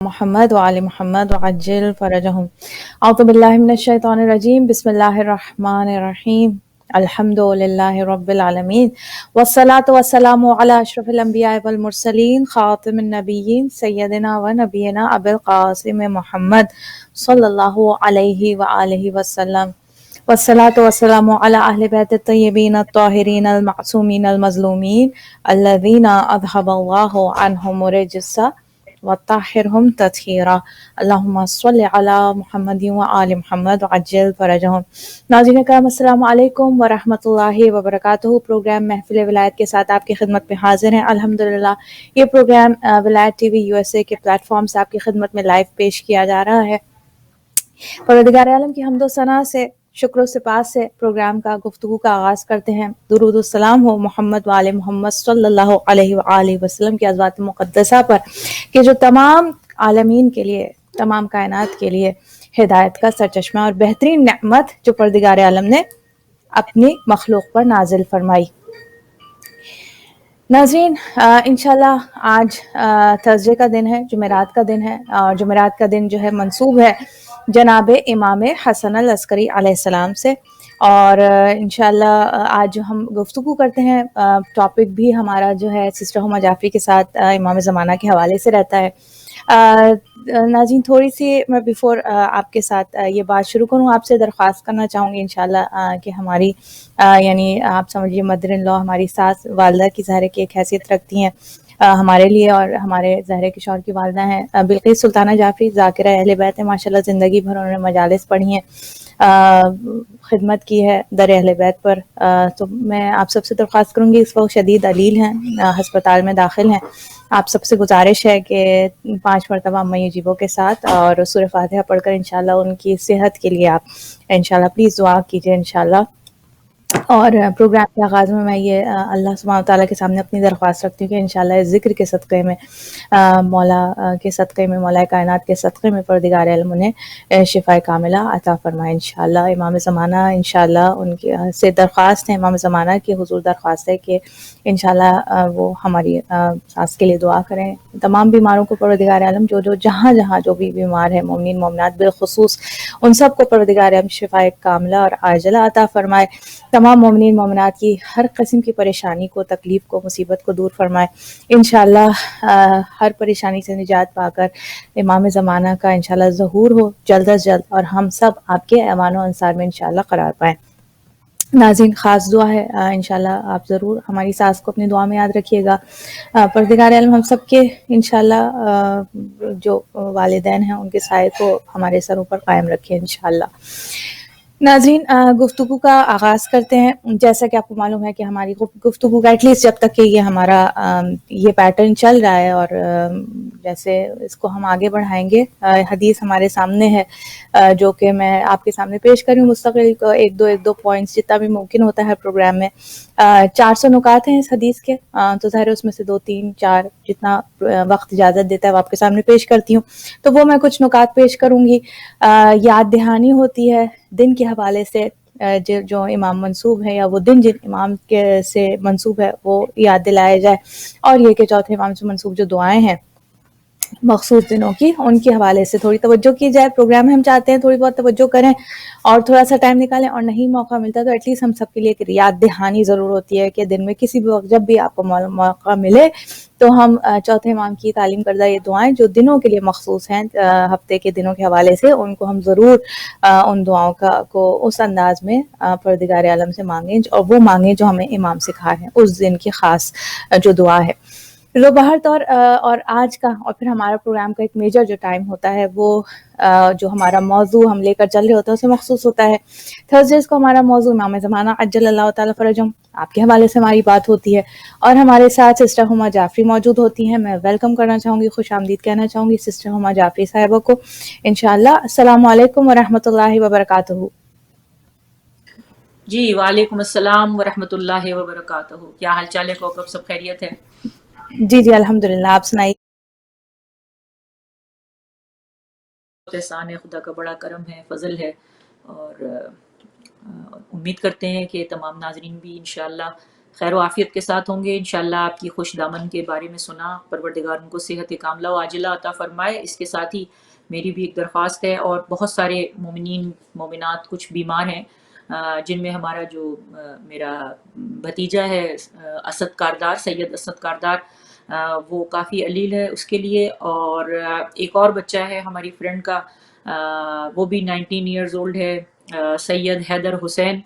محمد وآل محمد وعجل فرجهم اعوذ باللہ من الشیطان الرجیم بسم اللہ الرحمن الرحیم الحمد للہ رب العالمین والصلاة والسلام علی اشرف الانبیاء والمرسلین خاتم النبیین سیدنا و نبینا ابی القاسم محمد صلی اللہ علیہ وآلہ وسلم والصلاة والسلام علی اہل بیت الطیبین الطاہرین المعصومین المظلومین الذین اذهب اللہ عنہم الرجس وطاہرہم تطہیرا اللہم صلی علی محمد وآل محمد وعجل فرجہم۔ ناظرین کرام السلام علیکم ورحمۃ اللہ وبرکاتہ۔ پروگرام محفل ولایت کے ساتھ آپ کی خدمت میں حاضر ہیں الحمدللہ۔ یہ پروگرام ولایت T V U S A کے پلیٹ فارم سے آپ کی خدمت میں لائیو پیش کیا جا رہا ہے۔ پروردگار عالم کی حمد و ثنا سے، شکر و سپاس سے پروگرام کا گفتگو کا آغاز کرتے ہیں۔ درود و سلام ہو محمد وآل محمد صلی اللہ علیہ وآلہ وسلم کی ازواج مقدسہ پر کہ جو تمام عالمین کے لیے، تمام کائنات کے لیے ہدایت کا سرچشمہ اور بہترین نعمت جو پروردگار عالم نے اپنی مخلوق پر نازل فرمائی۔ ناظرین انشاءاللہ آج تھرسڈے کا دن ہے، جمعرات کا دن ہے، اور جمعرات کا دن جو ہے منسوب ہے جناب امام حسن العسکری علیہ السلام سے، اور انشاءاللہ آج ہم گفتگو کرتے ہیں۔ ٹاپک بھی ہمارا جو ہے سسٹر ہما جعفری کے ساتھ امام زمانہ کے حوالے سے رہتا ہے۔ ناظرین تھوڑی سی میں بیفور آپ کے ساتھ یہ بات شروع کروں، آپ سے درخواست کرنا چاہوں گی انشاءاللہ کہ ہماری یعنی آپ سمجھیے مدر ان لا ہماری ساس والدہ کی ظاہر کی ایک حیثیت رکھتی ہیں ہمارے لیے، اور ہمارے زہرے کے شوہر کی والدہ ہیں بلقیس سلطانہ جعفری، ذاکرہ اہل بیت ہیں ماشاءاللہ، زندگی بھر انہوں نے مجالس پڑھی ہیں، خدمت کی ہے در اہل بیت پر۔ تو میں آپ سب سے درخواست کروں گی، اس وقت شدید علیل ہیں، ہسپتال میں داخل ہیں، آپ سب سے گزارش ہے کہ 5 مرتبہ اما یجیبو کے ساتھ اور سورہ فاتحہ پڑھ کر انشاءاللہ ان کی صحت کے لیے آپ انشاءاللہ پلیز دعا کیجیے انشاءاللہ۔ اور پروگرام کے آغاز میں یہ اللہ سبحانہ تعالیٰ کے سامنے اپنی درخواست رکھتی ہوں کہ انشاءاللہ اس ذکر کے صدقے میں مولا کے صدقے میں، مولا کائنات کے صدقے میں پروردگار عالم انہیں شفاء کاملہ عطا فرمائے انشاءاللہ۔ امام زمانہ انشاءاللہ ان کی سے درخواست ہے، امام زمانہ کی حضور درخواست ہے کہ انشاءاللہ وہ ہماری ساس کے لیے دعا کریں، تمام بیماروں کو پروردگار عالم جو جہاں جہاں جو بھی بیمار ہیں، مومنین مومنات بالخصوص، ان سب کو پروردگار عالم شفاء کاملہ اور عاجلہ عطا فرمائے، تمام مومنین مومنات کی ہر قسم کی پریشانی کو، تکلیف کو، مصیبت کو دور فرمائے انشاءاللہ۔ ہر پریشانی سے نجات پا کر امام زمانہ کا انشاءاللہ ظہور ہو جلد از جلد، اور ہم سب آپ کے ایوان و انصار میں انشاءاللہ قرار پائیں۔ ناظرین خاص دعا ہے انشاءاللہ، آپ ضرور ہماری ساس کو اپنی دعا میں یاد رکھیے گا۔ پروردگار عالم ہم سب کے انشاءاللہ جو والدین ہیں ان کے سائے کو ہمارے سروں پر قائم رکھے انشاءاللہ۔ ناظرین گفتگو کا آغاز کرتے ہیں۔ جیسا کہ آپ کو معلوم ہے کہ ہماری گفتگو کا ایٹ لیسٹ جب تک کہ یہ ہمارا یہ پیٹرن چل رہا ہے، اور جیسے اس کو ہم آگے بڑھائیں گے، حدیث ہمارے سامنے ہے جو کہ میں آپ کے سامنے پیش کر رہی ہوں مستقل ایک دو پوائنٹس جتنا بھی ممکن ہوتا ہے پروگرام میں۔ 400 نکات ہیں اس حدیث کے، تو ظاہر اس میں سے 2 3 4 جتنا وقت اجازت دیتا ہے وہ آپ کے سامنے پیش کرتی ہوں۔ تو وہ میں کچھ نکات پیش کروں گی، یاد دہانی ہوتی ہے دن کے حوالے سے، جو امام منصوب ہے یا وہ دن جن امام کے سے منصوب ہے وہ یاد دلایا جائے، اور یہ کہ چوتھے امام سے منصوب جو دعائیں ہیں مخصوص دنوں کی، ان کے حوالے سے تھوڑی توجہ کی جائے۔ پروگرام میں ہم چاہتے ہیں تھوڑی بہت توجہ کریں اور تھوڑا سا ٹائم نکالیں، اور نہیں موقع ملتا تو ایٹ لیسٹ ہم سب کے لیے ایک یاد دہانی ضرور ہوتی ہے کہ دن میں کسی بھی وقت جب بھی آپ کو موقع ملے تو ہم چوتھے امام کی تعلیم کردہ یہ دعائیں جو دنوں کے لیے مخصوص ہیں، ہفتے کے دنوں کے حوالے سے، ان کو ہم ضرور ان دعاؤں کو اس انداز میں پروردگار عالم سے مانگیں، اور وہ مانگیں جو ہمیں امام سکھائے ہیں اس دن کی خاص جو دعا ہے۔ تو بہر طور اور آج کا اور پھر ہمارا پروگرام کا ایک میجر جو ٹائم ہوتا ہے وہ جو ہمارا موضوع ہم لے کر چل رہے ہوتے ہیں اسے مخصوص ہوتا ہے۔ تھرسڈیز کو ہمارا موضوع امام زمانہ عجل اللہ تعالیٰ فرجہم، آپ کے حوالے سے ہماری بات ہوتی ہے، اور ہمارے ساتھ سسٹر ہما جعفری موجود ہوتی ہیں۔ میں ویلکم کرنا چاہوں گی، خوش آمدید کہنا چاہوں گی سسٹر ہما جعفری صاحبہ کو انشاءاللہ۔ السلام علیکم ورحمۃ اللہ وبرکاتہ۔ جی وعلیکم السلام ورحمۃ اللہ وبرکاتہ۔ کیا حال چال ہے کوکب، سب خیریت ہے؟ جی الحمدللہ، آپ سنائیے۔ احسان ہے، خدا کا بڑا کرم ہے، فضل ہے، اور امید کرتے ہیں کہ تمام ناظرین بھی انشاءاللہ خیر و عافیت کے ساتھ ہوں گے انشاءاللہ. آپ کی خوش دامن کے بارے میں سنا، پروردگار ان کو صحت کاملہ و عاجلہ عطا فرمائے. اس کے ساتھ ہی میری بھی ایک درخواست ہے، اور بہت سارے مومنین مومنات کچھ بیمار ہیں، جن میں ہمارا جو میرا بھتیجا ہے اسد کاردار، سید اسد کاردار، وہ کافی علیل ہے اس کے لیے. اور ایک اور بچہ ہے ہماری فرینڈ کا، وہ بھی 19 ایئرز اولڈ ہے، سید حیدر حسین.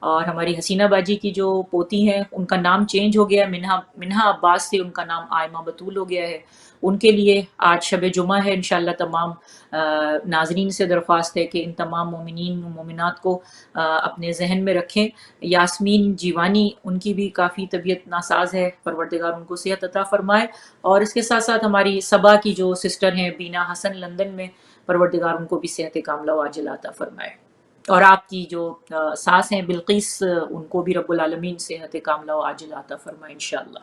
اور ہماری حسینہ باجی کی جو پوتی ہیں ان کا نام چینج ہو گیا، منہا عباس سے ان کا نام آئمہ بطول ہو گیا ہے. ان کے لیے آج شب جمعہ ہے انشاءاللہ. تمام ناظرین سے درخواست ہے کہ ان تمام مومنین و مومنات کو اپنے ذہن میں رکھیں. یاسمین جیوانی، ان کی بھی کافی طبیعت ناساز ہے، پروردگار ان کو صحت عطا فرمائے. اور اس کے ساتھ ساتھ ہماری صبا کی جو سسٹر ہیں بینا حسن لندن میں، پروردگار ان کو بھی صحت کاملہ و عاجلہ عطا فرمائے. اور آپ کی جو ساس ہیں بلقیس، ان کو بھی رب العالمین صحت کاملہ و عاجلہ عطا فرمائے انشاءاللہ.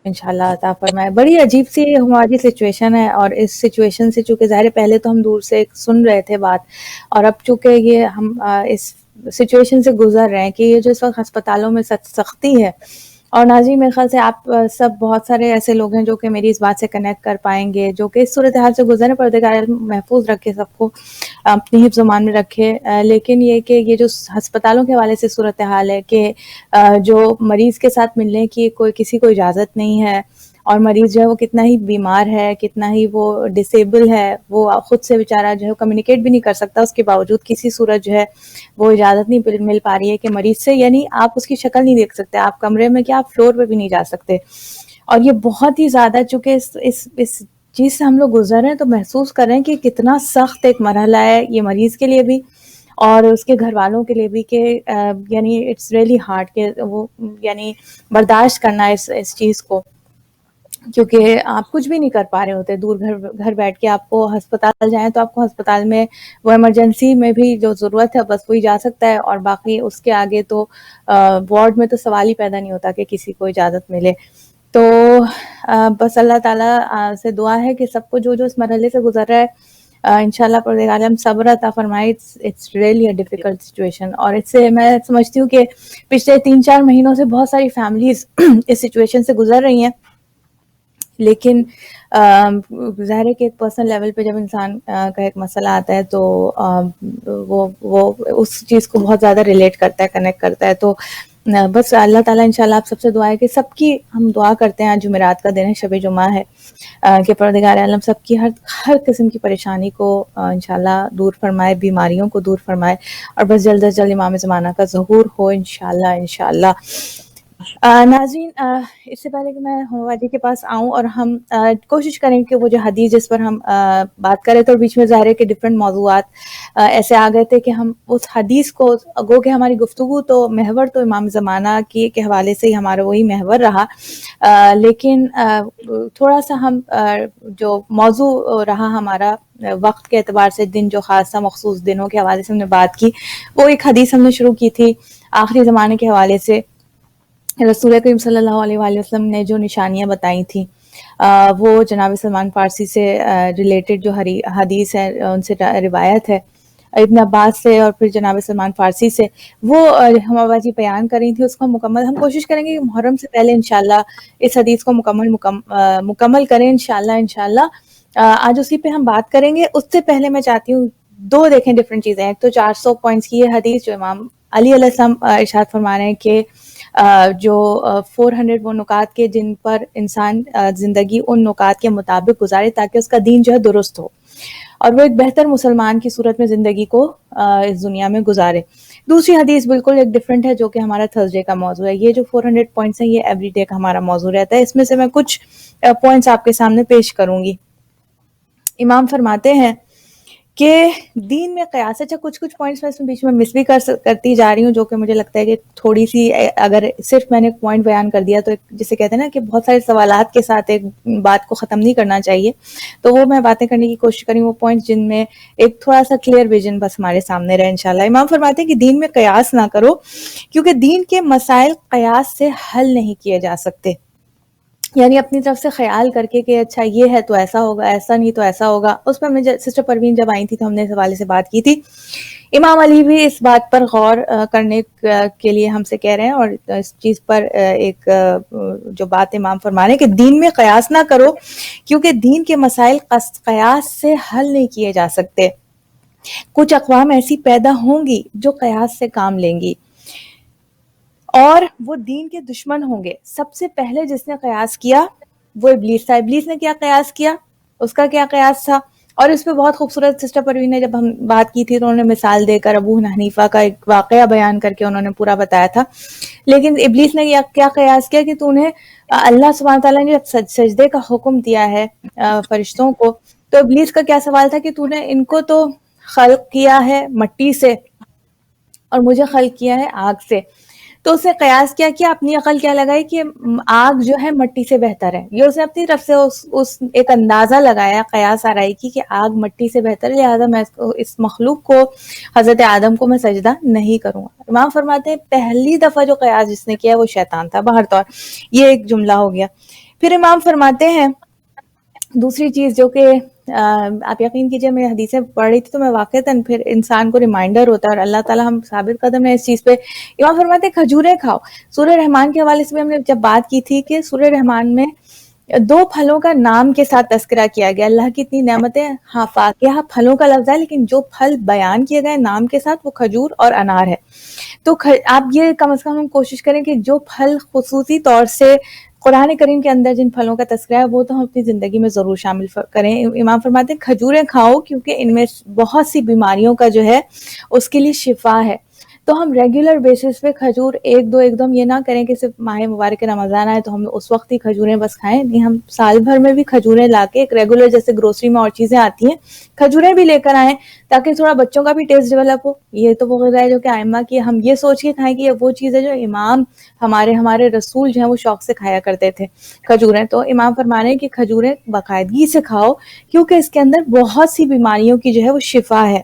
انشاءاللہ عطا فرمائے. بڑی عجیب سی ہماری سچویشن ہے، اور اس سچویشن سے چونکہ ظاہر پہلے تو ہم دور سے سن رہے تھے بات، اور اب چونکہ یہ ہم اس سچویشن سے گزر رہے ہیں کہ یہ جو اس وقت ہسپتالوں میں سختی ہے. اور ناظرین میرے خیال سے آپ سب بہت سارے ایسے لوگ ہیں جو کہ میری اس بات سے کنیکٹ کر پائیں گے، جو کہ اس صورتحال سے گزرے. پروردگار محفوظ رکھے سب کو، اپنی حفظ و امان میں رکھے. لیکن یہ کہ یہ جو ہسپتالوں کے حوالے سے صورتحال ہے کہ جو مریض کے ساتھ ملنے کی کسی کو اجازت نہیں ہے، اور مریض جو ہے وہ کتنا ہی بیمار ہے، کتنا ہی وہ ڈسیبل ہے، وہ خود سے بیچارہ جو ہے کمیونیکیٹ بھی نہیں کر سکتا، اس کے باوجود کسی صورت جو ہے وہ اجازت نہیں مل پا رہی ہے کہ مریض سے، یعنی آپ اس کی شکل نہیں دیکھ سکتے، آپ کمرے میں کیا آپ فلور پہ بھی نہیں جا سکتے. اور یہ بہت ہی زیادہ چونکہ اس چیز سے ہم لوگ گزر رہے ہیں تو محسوس کر رہے ہیں کہ کتنا سخت ایک مرحلہ ہے یہ مریض کے لیے بھی اور اس کے گھر والوں کے لیے بھی، کہ یعنی اٹس ریئلی ہارڈ کہ وہ یعنی برداشت کرنا اس چیز کو، کیونکہ آپ کچھ بھی نہیں کر پا رہے ہوتے. دور گھر بیٹھ کے آپ کو ہسپتال جائیں تو آپ کو ہسپتال میں وہ ایمرجنسی میں بھی جو ضرورت ہے بس وہی جا سکتا ہے، اور باقی اس کے آگے تو وارڈ میں تو سوال ہی پیدا نہیں ہوتا کہ کسی کو اجازت ملے. تو بس اللہ تعالیٰ سے دعا ہے کہ سب کو جو اس مرحلے سے گزر رہا ہے انشاءاللہ پروردگار عالم صبر عطا فرمائے. It's really a difficult situation, اور اس سے میں سمجھتی ہوں کہ پچھلے 3-4 مہینوں سے بہت ساری فیملیز اس سچویشن سے گزر رہی ہیں. لیکن ظاہر ہے کہ ایک پرسنل لیول پہ جب انسان کا ایک مسئلہ آتا ہے تو وہ اس چیز کو بہت زیادہ ریلیٹ کرتا ہے، کنیکٹ کرتا ہے. تو بس اللہ تعالیٰ انشاءاللہ آپ سب سے دعا ہے کہ سب کی ہم دعا کرتے ہیں، آج جمعرات کا دن ہے، شب جمعہ ہے، کہ پروردگار عالم سب کی ہر قسم کی پریشانی کو انشاءاللہ دور فرمائے، بیماریوں کو دور فرمائے، اور بس جلد از جلد امام زمانہ کا ظہور ہو انشاءاللہ. ناظرین، اس سے پہلے کہ میں ہما جی کے پاس آؤں اور ہم کوشش کریں کہ وہ جو حدیث جس پر ہم بات کرے تو بیچ میں ظاہر ہے کہ ڈفرینٹ موضوعات ایسے آ گئے تھے کہ ہم اس حدیث کو گو کہ ہماری گفتگو تو محور تو امام زمانہ کے حوالے سے ہی ہمارا وہی محور رہا، لیکن تھوڑا سا ہم جو موضوع رہا ہمارا وقت کے اعتبار سے، دن جو خاصا مخصوص دنوں کے حوالے سے ہم نے بات کی، وہ ایک حدیث ہم نے شروع کی تھی آخری زمانے کے حوالے سے. رسول کریم صلی اللہ علیہ وآلہ وسلم نے جو نشانیاں بتائی تھیں وہ جناب سلمان فارسی سے ریلیٹڈ جو حدیث ہے ان سے روایت ہے ابن عباس سے اور پھر جناب سلمان فارسی سے، وہ ہم آبادی بیان کر رہی تھی. اس کو مکمل ہم کوشش کریں گے کہ محرم سے پہلے انشاءاللہ اس حدیث کو مکمل کریں انشاءاللہ. آج اسی پہ ہم بات کریں گے. اس سے پہلے میں چاہتی ہوں دو دیکھیں ڈفرینٹ چیزیں. ایک تو 400 پوائنٹس کی یہ حدیث جو امام علی علیہ السلام ارشاد فرما رہے ہیں کہ جو 400 وہ نکات کے جن پر انسان زندگی ان نکات کے مطابق گزارے تاکہ اس کا دین جو ہے درست ہو اور وہ ایک بہتر مسلمان کی صورت میں زندگی کو اس دنیا میں گزارے. دوسری حدیث بالکل ایک ڈفرینٹ ہے جو کہ ہمارا تھرسڈے کا موضوع ہے. یہ جو 400 پوائنٹس ہیں یہ ایوری ڈے کا ہمارا موضوع رہتا ہے. اس میں سے میں کچھ پوائنٹس آپ کے سامنے پیش کروں گی. امام فرماتے ہیں کہ دین میں قیاس، اچھا کچھ پوائنٹس میں اس میں بیچ میں مس بھی کرتی جا رہی ہوں جو کہ مجھے لگتا ہے کہ تھوڑی سی اگر صرف میں نے ایک پوائنٹ بیان کر دیا تو جسے کہتے ہیں نا کہ بہت سارے سوالات کے ساتھ ایک بات کو ختم نہیں کرنا چاہیے، تو وہ میں باتیں کرنے کی کوشش کریں وہ پوائنٹس جن میں ایک تھوڑا سا کلیئر ویژن بس ہمارے سامنے رہے انشاءاللہ. امام فرماتے ہیں کہ دین میں قیاس نہ کرو کیونکہ دین کے مسائل قیاس سے حل نہیں کیے جا سکتے. یعنی اپنی طرف سے خیال کر کے کہ اچھا یہ ہے تو ایسا ہوگا، ایسا نہیں تو ایسا ہوگا. اس پہ ہم نے سسٹر پروین جب آئی تھی تو ہم نے اس حوالے سے بات کی تھی. امام علی بھی اس بات پر غور کرنے کے لیے ہم سے کہہ رہے ہیں، اور اس چیز پر ایک جو بات امام فرما رہے ہیں کہ دین میں قیاس نہ کرو، کیونکہ دین کے مسائل قیاس سے حل نہیں کیے جا سکتے. کچھ اقوام ایسی پیدا ہوں گی جو قیاس سے کام لیں گی اور وہ دین کے دشمن ہوں گے. سب سے پہلے جس نے قیاس کیا وہ ابلیس تھا. ابلیس نے کیا قیاس کیا، اس کا کیا قیاس تھا؟ اور اس پہ بہت خوبصورت سسٹر پروین نے جب ہم بات کی تھی تو انہوں نے مثال دے کر ابو حنیفہ کا ایک واقعہ بیان کر کے انہوں نے پورا بتایا تھا. لیکن ابلیس نے کیا قیاس کیا کہ تو انہیں اللہ سبحانہ تعالیٰ نے جب سجدے کا حکم دیا ہے فرشتوں کو، تو ابلیس کا کیا سوال تھا کہ تو نے ان کو تو خلق کیا ہے مٹی سے اور مجھے خلق کیا ہے آگ سے. تو اس نے قیاس کیا اپنی عقل کیا لگائی کہ آگ جو ہے مٹی سے بہتر ہے. یہ اس نے اپنی طرف سے اس ایک اندازہ لگایا، قیاس آرائی کی کہ آگ مٹی سے بہتر ہے، لہٰذا میں اس مخلوق کو، حضرت آدم کو میں سجدہ نہیں کروں گا. امام فرماتے ہیں پہلی دفعہ جو قیاس جس نے کیا وہ شیطان تھا. باہر طور یہ ایک جملہ ہو گیا. پھر امام فرماتے ہیں دوسری چیز جو کہ آپ یقین کیجئے میں حدیثیں پڑھ رہی تھی تو میں واقعتاً پھر انسان کو ریمائنڈر ہوتا ہے، اور اللہ تعالیٰ ہم ثابت قدم ہے اس چیز پہ. امام فرماتے ہیں کھجوریں کھاؤ. سورہ رحمان کے حوالے سے بھی ہم نے جب بات کی تھی کہ سورہ رحمان میں 2 پھلوں کا نام کے ساتھ تذکرہ کیا گیا. اللہ کی اتنی نعمتیں، ہاں فاکہہ پھلوں کا لفظ ہے لیکن جو پھل بیان کیے گئے نام کے ساتھ وہ کھجور اور انار ہے. تو آپ یہ کم از کم ہم کوشش کریں کہ جو پھل خصوصی طور سے قرآن کریم کے اندر جن پھلوں کا تذکرہ ہے وہ تو ہم اپنی زندگی میں ضرور شامل کریں. امام فرماتے ہیں کھجوریں کھاؤ کیونکہ ان میں بہت سی بیماریوں کا جو ہے اس کے لیے شفا ہے. تو ہم ریگولر بیسس پہ کھجور ایک دو ہم یہ نہ کریں کہ صرف ماہ مبارک رمضان آئے تو ہم اس وقت ہی کھجوریں بس کھائیں. نہیں، ہم سال بھر میں بھی کھجوریں لا کے ایک ریگولر، جیسے گروسری میں اور چیزیں آتی ہیں کھجوریں بھی لے کر آئیں تاکہ تھوڑا بچوں کا بھی ٹیسٹ ڈیولپ ہو. یہ تو وہ غذا ہے جو کہ ائمہ کی ہم یہ سوچ کے کھائیں کہ یہ وہ چیز ہے جو امام ہمارے رسول جو ہیں وہ شوق سے کھایا کرتے تھے کھجوریں. تو امام فرما رہے ہیں کہ کھجوریں باقاعدگی سے کھاؤ کیونکہ اس کے اندر بہت سی بیماریوں کی جو ہے وہ شفا ہے.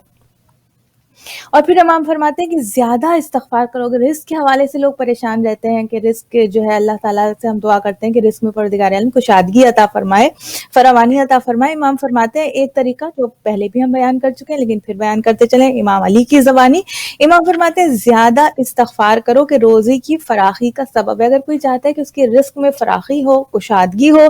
اور پھر امام فرماتے ہیں کہ زیادہ استغفار کرو. اگر رزق کے حوالے سے لوگ پریشان رہتے ہیں کہ رزق جو ہے اللہ تعالیٰ سے ہم دعا کرتے ہیں کہ رزق میں پروردگار عالم کشادگی عطا فرمائے، فراوانی عطا فرمائے. امام فرماتے ہیں ایک طریقہ جو پہلے بھی ہم بیان کر چکے ہیں لیکن پھر بیان کرتے چلیں امام علی کی زبانی. امام فرماتے ہیں زیادہ استغفار کرو کہ روزی کی فراخی کا سبب ہے. اگر کوئی چاہتا ہے کہ اس کی رزق میں فراخی ہو، کشادگی ہو،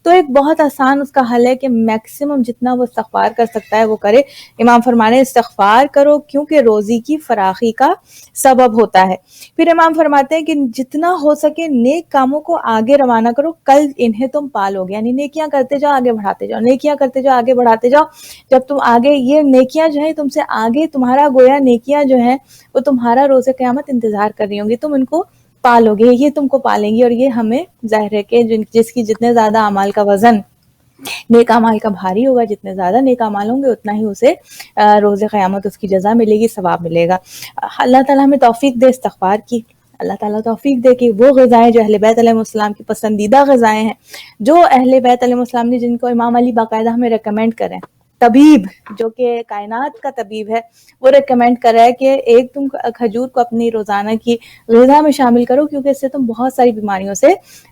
تو ایک بہت آسان اس کا حل ہے کہ میکسیمم جتنا وہ استغفار کر سکتا ہے وہ کرے. امام فرمانے استغفار کرو کیونکہ روزی کی فراخی کا سبب ہوتا ہے. پھر امام فرماتے ہیں کہ جتنا ہو سکے نیک کاموں کو آگے روانہ کرو، کل انہیں تم پالو گے. یعنی نیکیاں کرتے جاؤ، آگے بڑھاتے جاؤ، نیکیاں کرتے جاؤ، آگے بڑھاتے جاؤ. جب تم آگے یہ نیکیاں جو ہیں تم سے آگے، تمہارا گویا نیکیاں جو ہیں وہ تمہارا روز قیامت انتظار کر رہی ہوں گی، تم ان کو پالو گے، یہ تم کو پالیں گی. اور یہ ہمیں ظاہر ہے کہ جس کی جتنے زیادہ اعمال کا وزن نیک اعمال کا بھاری ہوگا، جتنے زیادہ نیک اعمال ہوں گے اتنا ہی اسے روز قیامت اس کی جزا ملے گی، ثواب ملے گا. اللہ تعالیٰ ہمیں توفیق دے استغفار کی. اللہ تعالیٰ توفیق دے کہ وہ غذائیں جو اہل بیت علیہ السلام کی پسندیدہ غذائیں ہیں، جو اہل بیت علیہ السلام نے جن کو امام علی باقاعدہ ہمیں ریکمینڈ کریں، طبیب جو کہ کائنات کا طبیب ہے وہ ریکمینڈ کر رہا ہے کہ ایک تم کھجور کو اپنی روزانہ کی غذا میں شامل کرو کیونکہ اس سے تم بہت ساری بیماریوں سے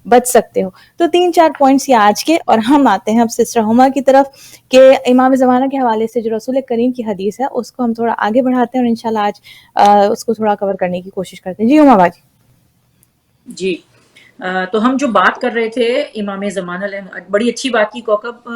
بچ سکتے ہو. تو 3-4 پوائنٹس یہ آج کے. اور ہم آتے ہیں اب سسٹر ہما کی طرف کہ امام زمانہ کے حوالے سے جو رسول کریم کی حدیث ہے اس کو ہم تھوڑا آگے بڑھاتے ہیں اور انشاءاللہ آج اس کو تھوڑا کور کرنے کی کوشش کرتے ہیں. جی ہما باجی. جی تو ہم جو بات کر رہے تھے امام زمانہ بڑی اچھی بات کی کوکب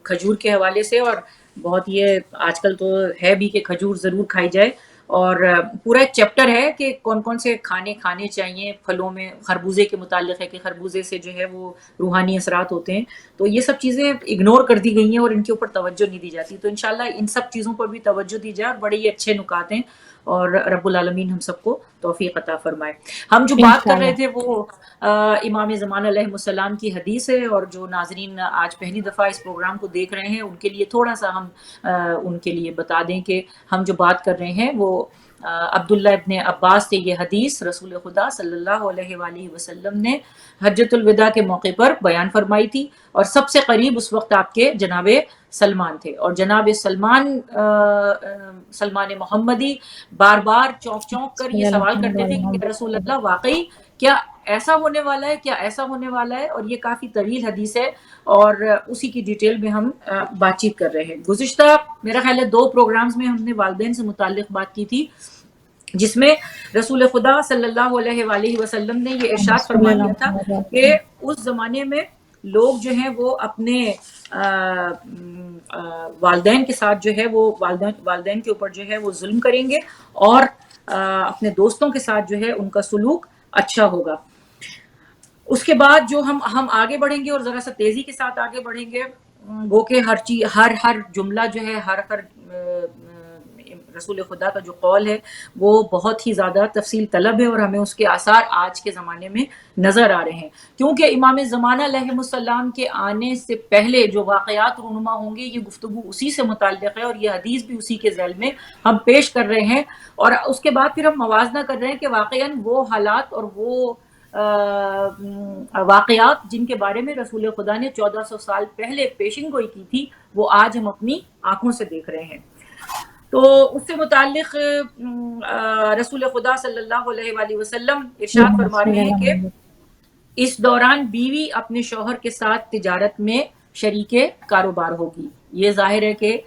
کھجور کے حوالے سے. اور بہت یہ آج کل تو ہے بھی کہ کھجور ضرور کھائی جائے، اور پورا ایک چیپٹر ہے کہ کون کون سے کھانے چاہیے. پھلوں میں خربوزے کے متعلق ہے کہ خربوزے سے جو ہے وہ روحانی اثرات ہوتے ہیں. تو یہ سب چیزیں اگنور کر دی گئی ہیں اور ان کے اوپر توجہ نہیں دی جاتی. تو انشاءاللہ ان سب چیزوں پر بھی توجہ دی جائے، اور بڑے ہی اچھے نکات ہیں، اور رب العالمین ہم سب کو توفیق عطا فرمائے. ہم جو بات کر رہے انشاءاللہ تھے وہ امام زمان علیہ السلام کی حدیث ہے. اور جو ناظرین آج پہلی دفعہ اس پروگرام کو دیکھ رہے ہیں ان کے لیے تھوڑا سا ہم ان کے لیے بتا دیں کہ ہم جو بات کر رہے ہیں وہ عبداللہ ابن عباس سے یہ حدیث رسول خدا صلی اللہ علیہ وآلہ وسلم نے حجۃ الوداع کے موقع پر بیان فرمائی تھی. اور سب سے قریب اس وقت آپ کے جناب سلمان تھے، اور جناب سلمان محمدی بار بار چونک کر یہ سوال کرتے تھے کہ رسول اللہ واقعی کیا ایسا ہونے والا ہے کیا ایسا ہونے والا ہے، اور یہ کافی طویل حدیث ہے اور اسی کی ڈیٹیل میں ہم بات چیت کر رہے ہیں۔ گزشتہ میرا خیال ہے 2 پروگرامز میں ہم نے والدین سے متعلق بات کی تھی، جس میں رسول خدا صلی اللہ علیہ وآلہ وسلم نے یہ ارشاد صلی فرما اللہ دیا تھا علیہ کہ وسلم۔ اس زمانے میں لوگ جو ہیں وہ اپنے والدین کے ساتھ جو ہے وہ والدین کے اوپر جو ہے وہ ظلم کریں گے، اور اپنے دوستوں کے ساتھ جو ہے ان کا سلوک اچھا ہوگا۔ اس کے بعد جو ہم آگے بڑھیں گے اور ذرا سا تیزی کے ساتھ آگے بڑھیں گے، وہ کہ ہر چیز ہر جملہ جو ہے ہر رسول خدا کا جو قول ہے وہ بہت ہی زیادہ تفصیل طلب ہے، اور ہمیں اس کے آثار آج کے زمانے میں نظر آ رہے ہیں، کیونکہ امام زمانہ علیہ السلام کے آنے سے پہلے جو واقعات رونما ہوں گے، یہ گفتگو اسی سے متعلق ہے، اور یہ حدیث بھی اسی کے ذیل میں ہم پیش کر رہے ہیں، اور اس کے بعد پھر ہم موازنہ کر رہے ہیں کہ واقعاً وہ حالات اور وہ واقعات جن کے بارے میں رسول خدا نے 1400 سال پہلے پیشن گوئی کی تھی، وہ آج ہم اپنی آنکھوں سے دیکھ رہے ہیں۔ تو اس سے متعلق رسول خدا صلی اللہ علیہ وآلہ وسلم ارشاد فرما رہے ہیں کہ اس دوران بیوی اپنے شوہر کے ساتھ تجارت میں شریک کاروبار ہوگی۔ یہ ظاہر ہے کہ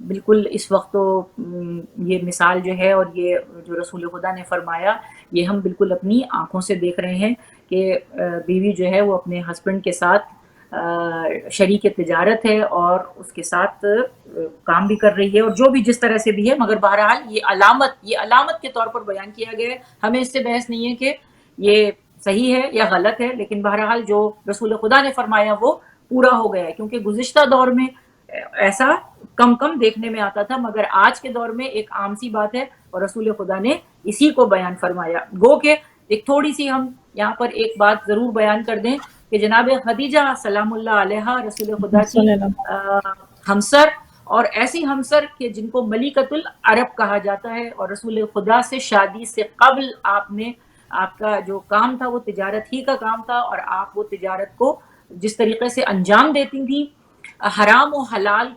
بالکل اس وقت تو یہ مثال جو ہے اور یہ جو رسول خدا نے فرمایا، یہ ہم بالکل اپنی آنکھوں سے دیکھ رہے ہیں کہ بیوی جو ہے وہ اپنے ہسبینڈ کے ساتھ شریک تجارت ہے اور اس کے ساتھ کام بھی کر رہی ہے، اور جو بھی جس طرح سے بھی ہے، مگر بہرحال یہ علامت کے طور پر بیان کیا گیا ہے۔ ہمیں اس سے بحث نہیں ہے کہ یہ صحیح ہے یا غلط ہے، لیکن بہرحال جو رسول خدا نے فرمایا وہ پورا ہو گیا ہے، کیونکہ گزشتہ دور میں ایسا کم دیکھنے میں آتا تھا، مگر آج کے دور میں ایک عام سی بات ہے، اور رسول خدا نے اسی کو بیان فرمایا۔ گو کہ ایک تھوڑی سی ہم یہاں پر ایک بات ضرور بیان کر دیں کہ جناب خدیجہ سلام اللہ علیہا رسول خدا کی صلی اللہ ہمسر، اور ایسی ہمسر کہ جن کو ملکۃ العرب کہا جاتا ہے، اور رسول خدا سے شادی سے قبل آپ کا جو کام تھا وہ تجارت ہی کا کام تھا، اور آپ وہ تجارت کو جس طریقے سے انجام دیتی تھیں، حرام و حلال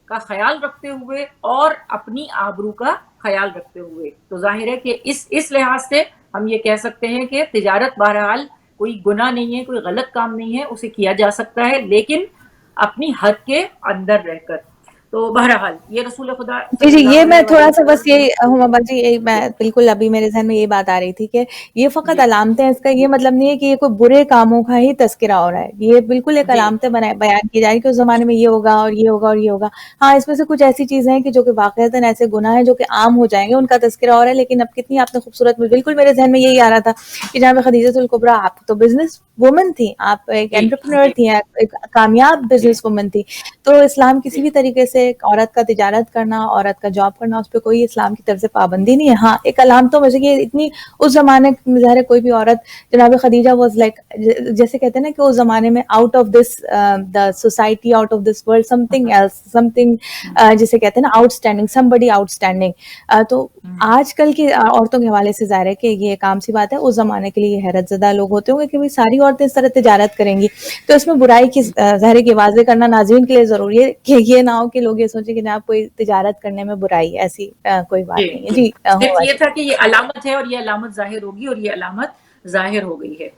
کا خیال رکھتے ہوئے اور اپنی آبرو کا خیال رکھتے ہوئے، تو ظاہر ہے کہ اس لحاظ سے ہم یہ کہہ سکتے ہیں کہ تجارت بہرحال کوئی گناہ نہیں ہے، کوئی غلط کام نہیں ہے، اسے کیا جا سکتا ہے، لیکن اپنی حد کے اندر رہ کر۔ تو بہرحال یہ رسول خدا جی صلی جی، اللہ یہ میں علیہ وآلہ تھوڑا سا بس وسلم یہی ہما جی، یہی میں بالکل ابھی میرے ذہن میں یہ بات آ رہی تھی کہ یہ فقط جی علامتیں ہیں، اس کا یہ مطلب نہیں ہے کہ یہ کوئی برے کاموں کا ہی تذکرہ ہو رہا ہے، یہ بالکل ایک جی علامتیں بیان کی جا رہی کہ اس زمانے میں یہ ہوگا اور یہ ہوگا اور یہ ہوگا۔ ہاں، اس میں سے کچھ ایسی چیزیں ہیں کہ جو کہ واقعتاً ایسے گناہ ہیں جو کہ عام ہو جائیں گے، ان کا تذکرہ ہو رہا ہے، لیکن اب کتنی آپ نے خوبصورت بالکل میرے ذہن میں یہی آ رہا تھا کہ جناب خدیجہ الکبریٰ آپ تو بزنس وومن تھی، آپ ایک جی انٹرپرینور جی تھی، آپ ایک کامیاب جی بزنس وومن تھی، تو اسلام کسی جی بھی طریقے سے ایک عورت کا تجارت کرنا، عورت کا جاب کرنا، اس پہ کوئی اسلام کی طرف سے پابندی نہیں ہے۔ ہاں، ایک علامتوں میں سے کہ اتنی اس زمانے میں ظاہر ہے کوئی بھی عورت، جناب خدیجہ واز لائک، جیسے کہتے ہیں نا کہ اس زمانے میں out of this the society, out of this world, something else, something جسے کہتے ہیں نا آؤٹ اسٹینڈنگ، سم بڑی آؤٹ اسٹینڈنگ۔ تو آج کل کی عورتوں کے حوالے سے ظاہر ہے کہ یہ ایک عام سی بات ہے، اس زمانے کے لیے حیرت زدہ لوگ ہوتے ہوں گے کہ ساری عورتیں اس طرح تجارت کریں گی، تو اس میں برائی کی ظاہر ہے کہ واضح کرنا ناظرین کے لیے ضروری ہے کہ یہ نہ ہو کہ لوگ یہ سوچیں کہ جناب کوئی تجارت کرنے میں برائی، ایسی کوئی بات نہیں ہے۔ جی صرف ہوا یہ جی، تھا کہ یہ علامت ہے اور یہ علامت ظاہر ہوگی، اور یہ علامت ظاہر ہو گئی ہے۔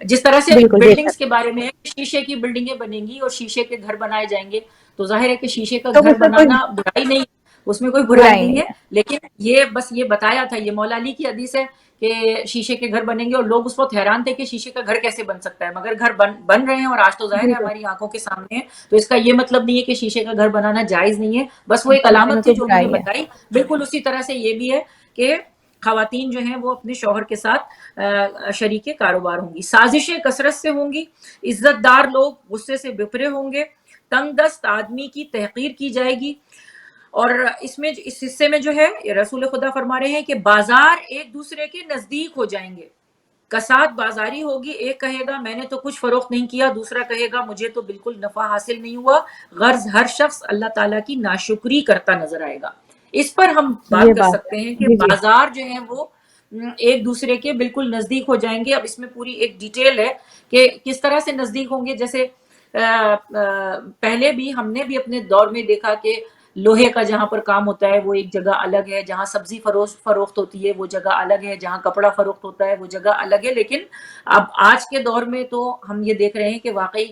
جس طرح سے بالکل بے بلڈنگز شک، کے بارے میں شیشے کی بلڈنگیں بنیں گی اور شیشے کے گھر بنائے جائیں گے، تو ظاہر ہے کہ شیشے کا تو گھر اس میں کوئی بنانا برائی نہیں، اس میں کوئی برائی برائی نہیں نہیں ہے، لیکن یہ بس یہ بتایا تھا، یہ مولا علی کی حدیث ہے کہ شیشے کے گھر بنیں گے، اور لوگ اس وقت حیران تھے کہ شیشے کا گھر کیسے بن سکتا ہے، مگر گھر بن رہے ہیں، اور آج تو ہے، ظاہر ہے بالکل ہماری آنکھوں کے سامنے ہے، تو اس کا یہ مطلب نہیں ہے کہ شیشے کا گھر بنانا جائز نہیں ہے، بس وہ ایک بنانے میں علامت تھی کوئی جو انہوں نے برائی ہے۔ بتائی۔ بالکل اسی طرح سے یہ بھی ہے کہ خواتین جو ہیں وہ اپنے شوہر کے ساتھ شریک کاروبار ہوں گی، سازشیں کثرت سے ہوں گی، عزت دار لوگ غصے سے بپرے ہوں گے، تنگ دست آدمی کی تحقیر کی جائے گی، اور اس حصے میں جو ہے رسول خدا فرما رہے ہیں کہ بازار ایک دوسرے کے نزدیک ہو جائیں گے، کساد بازاری ہوگی، ایک کہے گا میں نے تو کچھ فروخت نہیں کیا، دوسرا کہے گا مجھے تو بالکل نفع حاصل نہیں ہوا، غرض ہر شخص اللہ تعالیٰ کی ناشکری کرتا نظر آئے گا۔ اس پر ہم یہ بات کر بات سکتے ہیں ہے، کہ جی جی، بازار جو ہیں وہ ایک دوسرے کے بالکل نزدیک ہو جائیں گے۔ اب اس میں پوری ایک ڈیٹیل ہے کہ کس طرح سے نزدیک ہوں گے، جیسے پہلے بھی ہم نے بھی اپنے دور میں دیکھا کہ لوہے کا جہاں پر کام ہوتا ہے وہ ایک جگہ الگ ہے، جہاں سبزی فروخت ہوتی ہے وہ جگہ الگ ہے، جہاں کپڑا فروخت ہوتا ہے وہ جگہ الگ ہے. لیکن اب آج کے دور میں تو ہم یہ دیکھ رہے ہیں کہ واقعی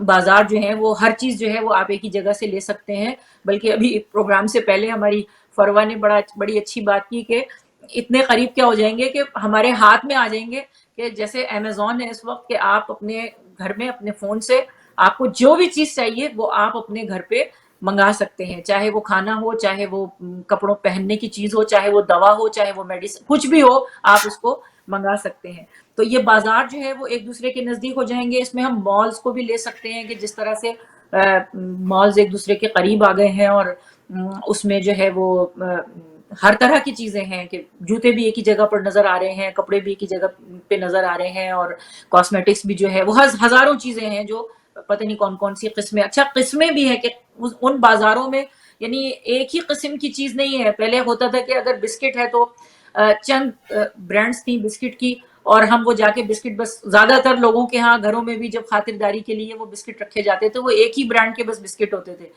بازار جو ہے وہ ہر چیز جو ہے وہ آپ ایک ہی جگہ سے لے سکتے ہیں. بلکہ ابھی پروگرام سے پہلے ہماری فروا نے بڑی اچھی بات کی کہ اتنے قریب کیا ہو جائیں گے کہ ہمارے ہاتھ میں آ جائیں گے، کہ جیسے امیزون ہے اس وقت، کہ آپ اپنے گھر میں اپنے فون سے آپ کو جو بھی چیز چاہیے وہ آپ اپنے گھر پہ منگا سکتے ہیں، چاہے وہ کھانا ہو، چاہے وہ کپڑوں پہننے کی چیز ہو، چاہے وہ دوا ہو، چاہے وہ میڈیسن، کچھ بھی ہو آپ اس کو منگا سکتے ہیں. تو یہ بازار جو ہے وہ ایک دوسرے کے نزدیک ہو جائیں گے. اس میں ہم مالز کو بھی لے سکتے ہیں کہ جس طرح سے مالز ایک دوسرے کے قریب آ گئے ہیں، اور اس میں جو ہے وہ ہر طرح کی چیزیں ہیں کہ جوتے بھی ایک ہی جگہ پر نظر آ رہے ہیں، کپڑے بھی ایک ہی جگہ پہ نظر آ رہے ہیں، اور کاسمیٹکس بھی جو ہے وہ ہزاروں چیزیں ہیں جو پتہ نہیں کون کون سی قسمیں. اچھا قسمیں بھی ہے کہ ان بازاروں میں یعنی ایک ہی قسم کی چیز نہیں ہے. پہلے ہوتا تھا کہ اگر بسکٹ ہے تو چند برانڈز تھیں بسکٹ کی، اور ہم وہ جا کے بسکٹ، بس زیادہ تر لوگوں کے ہاں گھروں میں بھی جب خاطرداری کے لیے وہ بسکٹ رکھے جاتے تھے وہ ایک ہی برانڈ کے بس بسکٹ ہوتے تھے.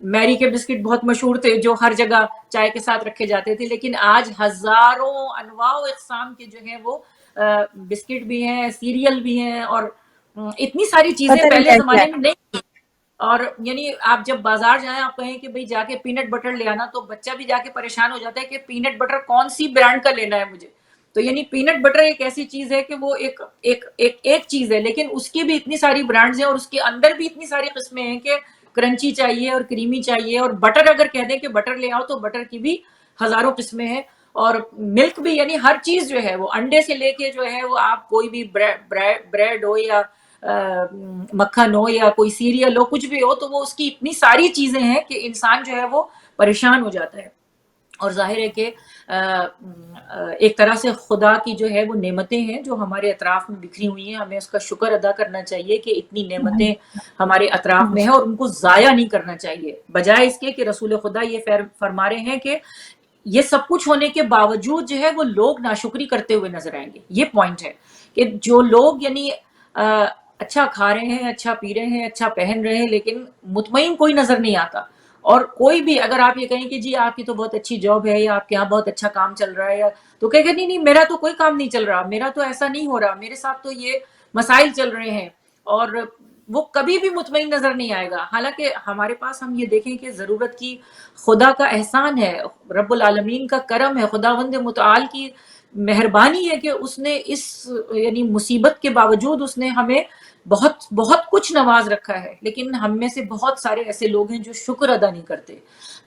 میری کے بسکٹ بہت مشہور تھے جو ہر جگہ چائے کے ساتھ رکھے جاتے تھے. لیکن آج ہزاروں انواع و اقسام کے جو ہیں وہ بسکٹ بھی ہیں، سیریل بھی ہیں، اور اتنی ساری چیزیں پتہ نہیں پہلے کیا کیا زمانے میں نہیں تھی. اور یعنی آپ جب بازار جائیں آپ کہیں کہ بھئی جا کے پینٹ بٹر لے آنا، تو بچہ بھی جا کے پریشان ہو جاتا ہے کہ پینٹ بٹر کون سی برانڈ کا لینا ہے مجھے. تو یعنی پینٹ بٹر ایک ایسی چیز ہے کہ وہ ایک چیز ہے، لیکن اس کی بھی اتنی ساری برانڈز ہیں، اور اس کے اندر بھی اتنی ساری قسمیں ہیں کہ کرنچی چاہیے اور کریمی چاہیے، اور بٹر اگر کہہ دیں کہ بٹر لے آؤ تو بٹر کی بھی ہزاروں قسمیں ہیں. اور ملک بھی، یعنی ہر چیز جو ہے وہ انڈے سے لے کے جو ہے وہ آپ کوئی بھی بریڈ ہو یا مکھن ہو یا کوئی سیریل ہو، کچھ بھی ہو، تو وہ اس کی اتنی ساری چیزیں ہیں کہ انسان جو ہے وہ پریشان ہو جاتا ہے. اور ظاہر ہے کہ ایک طرح سے خدا کی جو ہے وہ نعمتیں ہیں جو ہمارے اطراف میں بکھری ہوئی ہیں، ہمیں اس کا شکر ادا کرنا چاہیے کہ اتنی نعمتیں ہمارے اطراف میں ہیں، اور ان کو ضائع نہیں کرنا چاہیے. بجائے اس کے کہ رسول خدا یہ فرما رہے ہیں کہ یہ سب کچھ ہونے کے باوجود جو ہے وہ لوگ ناشکری کرتے ہوئے نظر آئیں گے. یہ پوائنٹ ہے کہ جو لوگ یعنی اچھا کھا رہے ہیں، اچھا پی رہے ہیں، اچھا پہن رہے ہیں، لیکن مطمئن کوئی نظر نہیں آتا. اور کوئی بھی اگر آپ یہ کہیں کہ جی آپ کی تو بہت اچھی جاب ہے، یا آپ کے یہاں بہت اچھا کام چل رہا ہے، تو کہے گا نہیں نہیں میرا تو کوئی کام نہیں چل رہا، میرا تو ایسا نہیں ہو رہا، میرے ساتھ تو یہ مسائل چل رہے ہیں. اور وہ کبھی بھی مطمئن نظر نہیں آئے گا. حالانکہ ہمارے پاس ہم یہ دیکھیں کہ ضرورت کی خدا کا احسان ہے، رب العالمین کا کرم ہے، خداوند متعال کی مہربانی ہے کہ اس نے اس یعنی مصیبت کے باوجود اس نے ہمیں بہت بہت کچھ نواز رکھا ہے. لیکن ہم میں سے بہت سارے ایسے لوگ ہیں جو شکر ادا نہیں کرتے.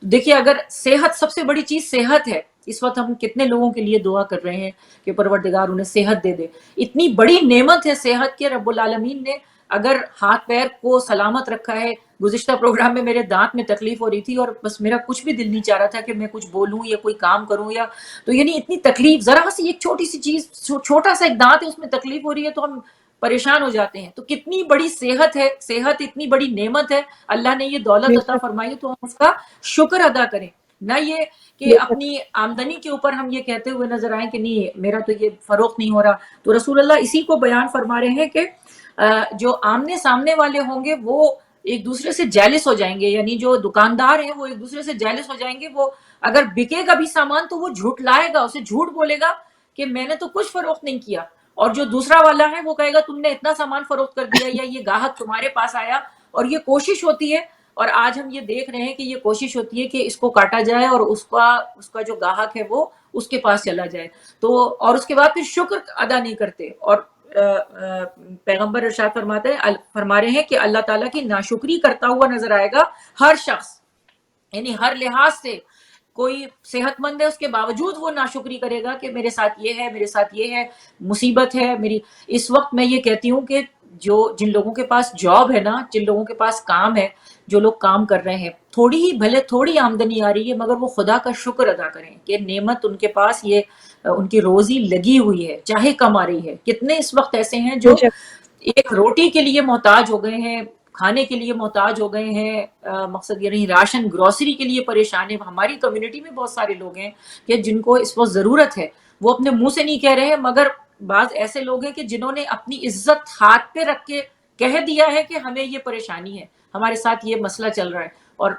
دیکھیے اگر صحت، سب سے بڑی چیز صحت ہے. اس وقت ہم کتنے لوگوں کے لیے دعا کر رہے ہیں کہ پروردگار انہیں صحت دے دے. اتنی بڑی نعمت ہے صحت کے، رب العالمین نے اگر ہاتھ پیر کو سلامت رکھا ہے. گزشتہ پروگرام میں میرے دانت میں تکلیف ہو رہی تھی، اور بس میرا کچھ بھی دل نہیں چاہ رہا تھا کہ میں کچھ بولوں یا کوئی کام کروں، یا تو یعنی اتنی تکلیف، ذرا سی ایک چھوٹی سی چیز، چھوٹا سا ایک دانت ہے اس میں تکلیف ہو رہی ہے تو ہم پریشان ہو جاتے ہیں. تو کتنی بڑی صحت ہے، صحت اتنی بڑی نعمت ہے، اللہ نے یہ دولت بے عطا شک فرمائی، تو ہم اس کا شکر ادا کریں. نہ یہ کہ بے شک اپنی آمدنی کے اوپر ہم یہ کہتے ہوئے نظر آئیں کہ نہیں میرا تو یہ فروخت نہیں ہو رہا. تو رسول اللہ اسی کو بیان فرما رہے ہیں کہ جو آمنے سامنے والے ہوں گے وہ ایک دوسرے سے جیلس ہو جائیں گے. یعنی جو دکاندار ہیں وہ ایک دوسرے سے جیلس ہو جائیں گے. وہ اگر بکے گا بھی سامان تو وہ جھوٹ لائے گا، اسے جھوٹ بولے گا کہ میں نے تو کچھ فروخت نہیں کیا. اور جو دوسرا والا ہے وہ کہے گا تم نے اتنا سامان فروخت کر دیا، یا یہ گاہک تمہارے پاس آیا. اور یہ کوشش ہوتی ہے، اور آج ہم یہ دیکھ رہے ہیں کہ یہ کوشش ہوتی ہے کہ اس کو کاٹا جائے اور اس کا جو گاہک ہے وہ اس کے پاس چلا جائے. تو اور اس کے بعد پھر شکر ادا نہیں کرتے. اور پیغمبر ارشاد فرما رہے ہیں کہ اللہ تعالیٰ کی ناشکری کرتا ہوا نظر آئے گا ہر شخص. یعنی ہر لحاظ سے کوئی صحت مند ہے اس کے باوجود وہ ناشکری کرے گا کہ میرے ساتھ یہ ہے، میرے ساتھ یہ ہے، مصیبت ہے میری. اس وقت میں یہ کہتی ہوں کہ جن لوگوں کے پاس جاب ہے نا، جن لوگوں کے پاس کام ہے، جو لوگ کام کر رہے ہیں، تھوڑی ہی بھلے تھوڑی آمدنی آ رہی ہے مگر وہ خدا کا شکر ادا کریں کہ نعمت ان کے پاس، یہ ان کی روزی لگی ہوئی ہے چاہے کم آ رہی ہے. کتنے اس وقت ایسے ہیں بے جو شک ایک روٹی کے لیے محتاج ہو گئے ہیں، کھانے کے لیے محتاج ہو گئے ہیں. مقصد یہ نہیں، راشن گروسری کے لیے پریشان ہے. ہماری کمیونٹی میں بہت سارے لوگ ہیں کہ جن کو اس وقت ضرورت ہے، وہ اپنے منہ سے نہیں کہہ رہے ہیں، مگر بعض ایسے لوگ ہیں کہ جنہوں نے اپنی عزت ہاتھ پہ رکھ کے کہہ دیا ہے کہ ہمیں یہ پریشانی ہے، ہمارے ساتھ یہ مسئلہ چل رہا ہے. اور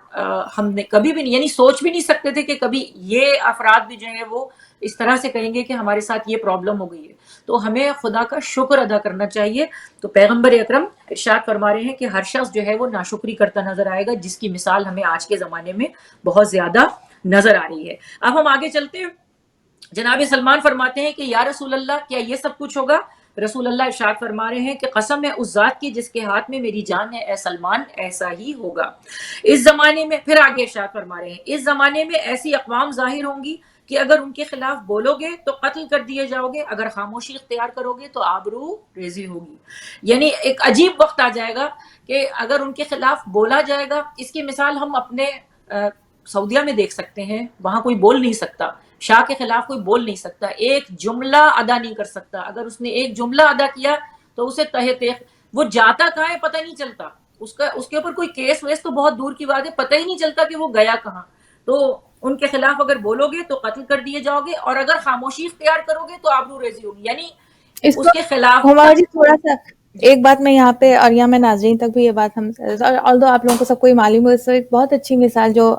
ہم نے کبھی بھی نہیں، یعنی سوچ بھی نہیں سکتے تھے کہ کبھی یہ افراد بھی جو ہیں وہ اس طرح سے کہیں گے کہ ہمارے ساتھ یہ پرابلم ہو گئی ہے. تو ہمیں خدا کا شکر ادا کرنا چاہیے. تو پیغمبر اکرم ارشاد فرما رہے ہیں کہ ہر شخص جو ہے وہ ناشکری کرتا نظر آئے گا، جس کی مثال ہمیں آج کے زمانے میں بہت زیادہ نظر آ رہی ہے. اب ہم آگے چلتے ہیں. جناب سلمان فرماتے ہیں کہ یا رسول اللہ کیا یہ سب کچھ ہوگا؟ رسول اللہ ارشاد فرما رہے ہیں کہ قسم ہے اس ذات کی جس کے ہاتھ میں میری جان ہے، اے سلمان ایسا ہی ہوگا. اس زمانے میں، پھر آگے ارشاد فرما رہے ہیں، اس زمانے میں ایسی اقوام ظاہر ہوں گی کہ اگر ان کے خلاف بولو گے تو قتل کر دیے جاؤ گے، اگر خاموشی اختیار کرو گے تو آبرو ریزی ہوگی. یعنی ایک عجیب وقت آ جائے گا کہ اگر ان کے خلاف بولا جائے گا. اس کی مثال ہم اپنے سعودیہ میں دیکھ سکتے ہیں. وہاں کوئی بول نہیں سکتا، شاہ کے خلاف کوئی بول نہیں سکتا، ایک جملہ ادا نہیں کر سکتا. اگر اس نے ایک جملہ ادا کیا تو اسے تہہ تیغ، وہ جاتا کہاں ہے پتہ نہیں چلتا، اس کے اوپر کوئی کیس ویس تو بہت دور کی بات ہے، پتہ ہی نہیں چلتا کہ وہ گیا کہاں. تو ان کے خلاف اگر بولو گے تو قتل کر دیے جاؤ گے، اور اگر خاموشی اختیار کرو گے تو آبرو ریزی ہوگی. یعنی اس اس کو کے خلاف ہمارا جی تھوڑا سا جی ایک بات میں یہاں پہ، اور یہاں میں ناظرین تک بھی یہ بات ہم although آپ لوگوں کو سب کو ہی معلوم ہے، اس سے ایک بہت اچھی مثال جو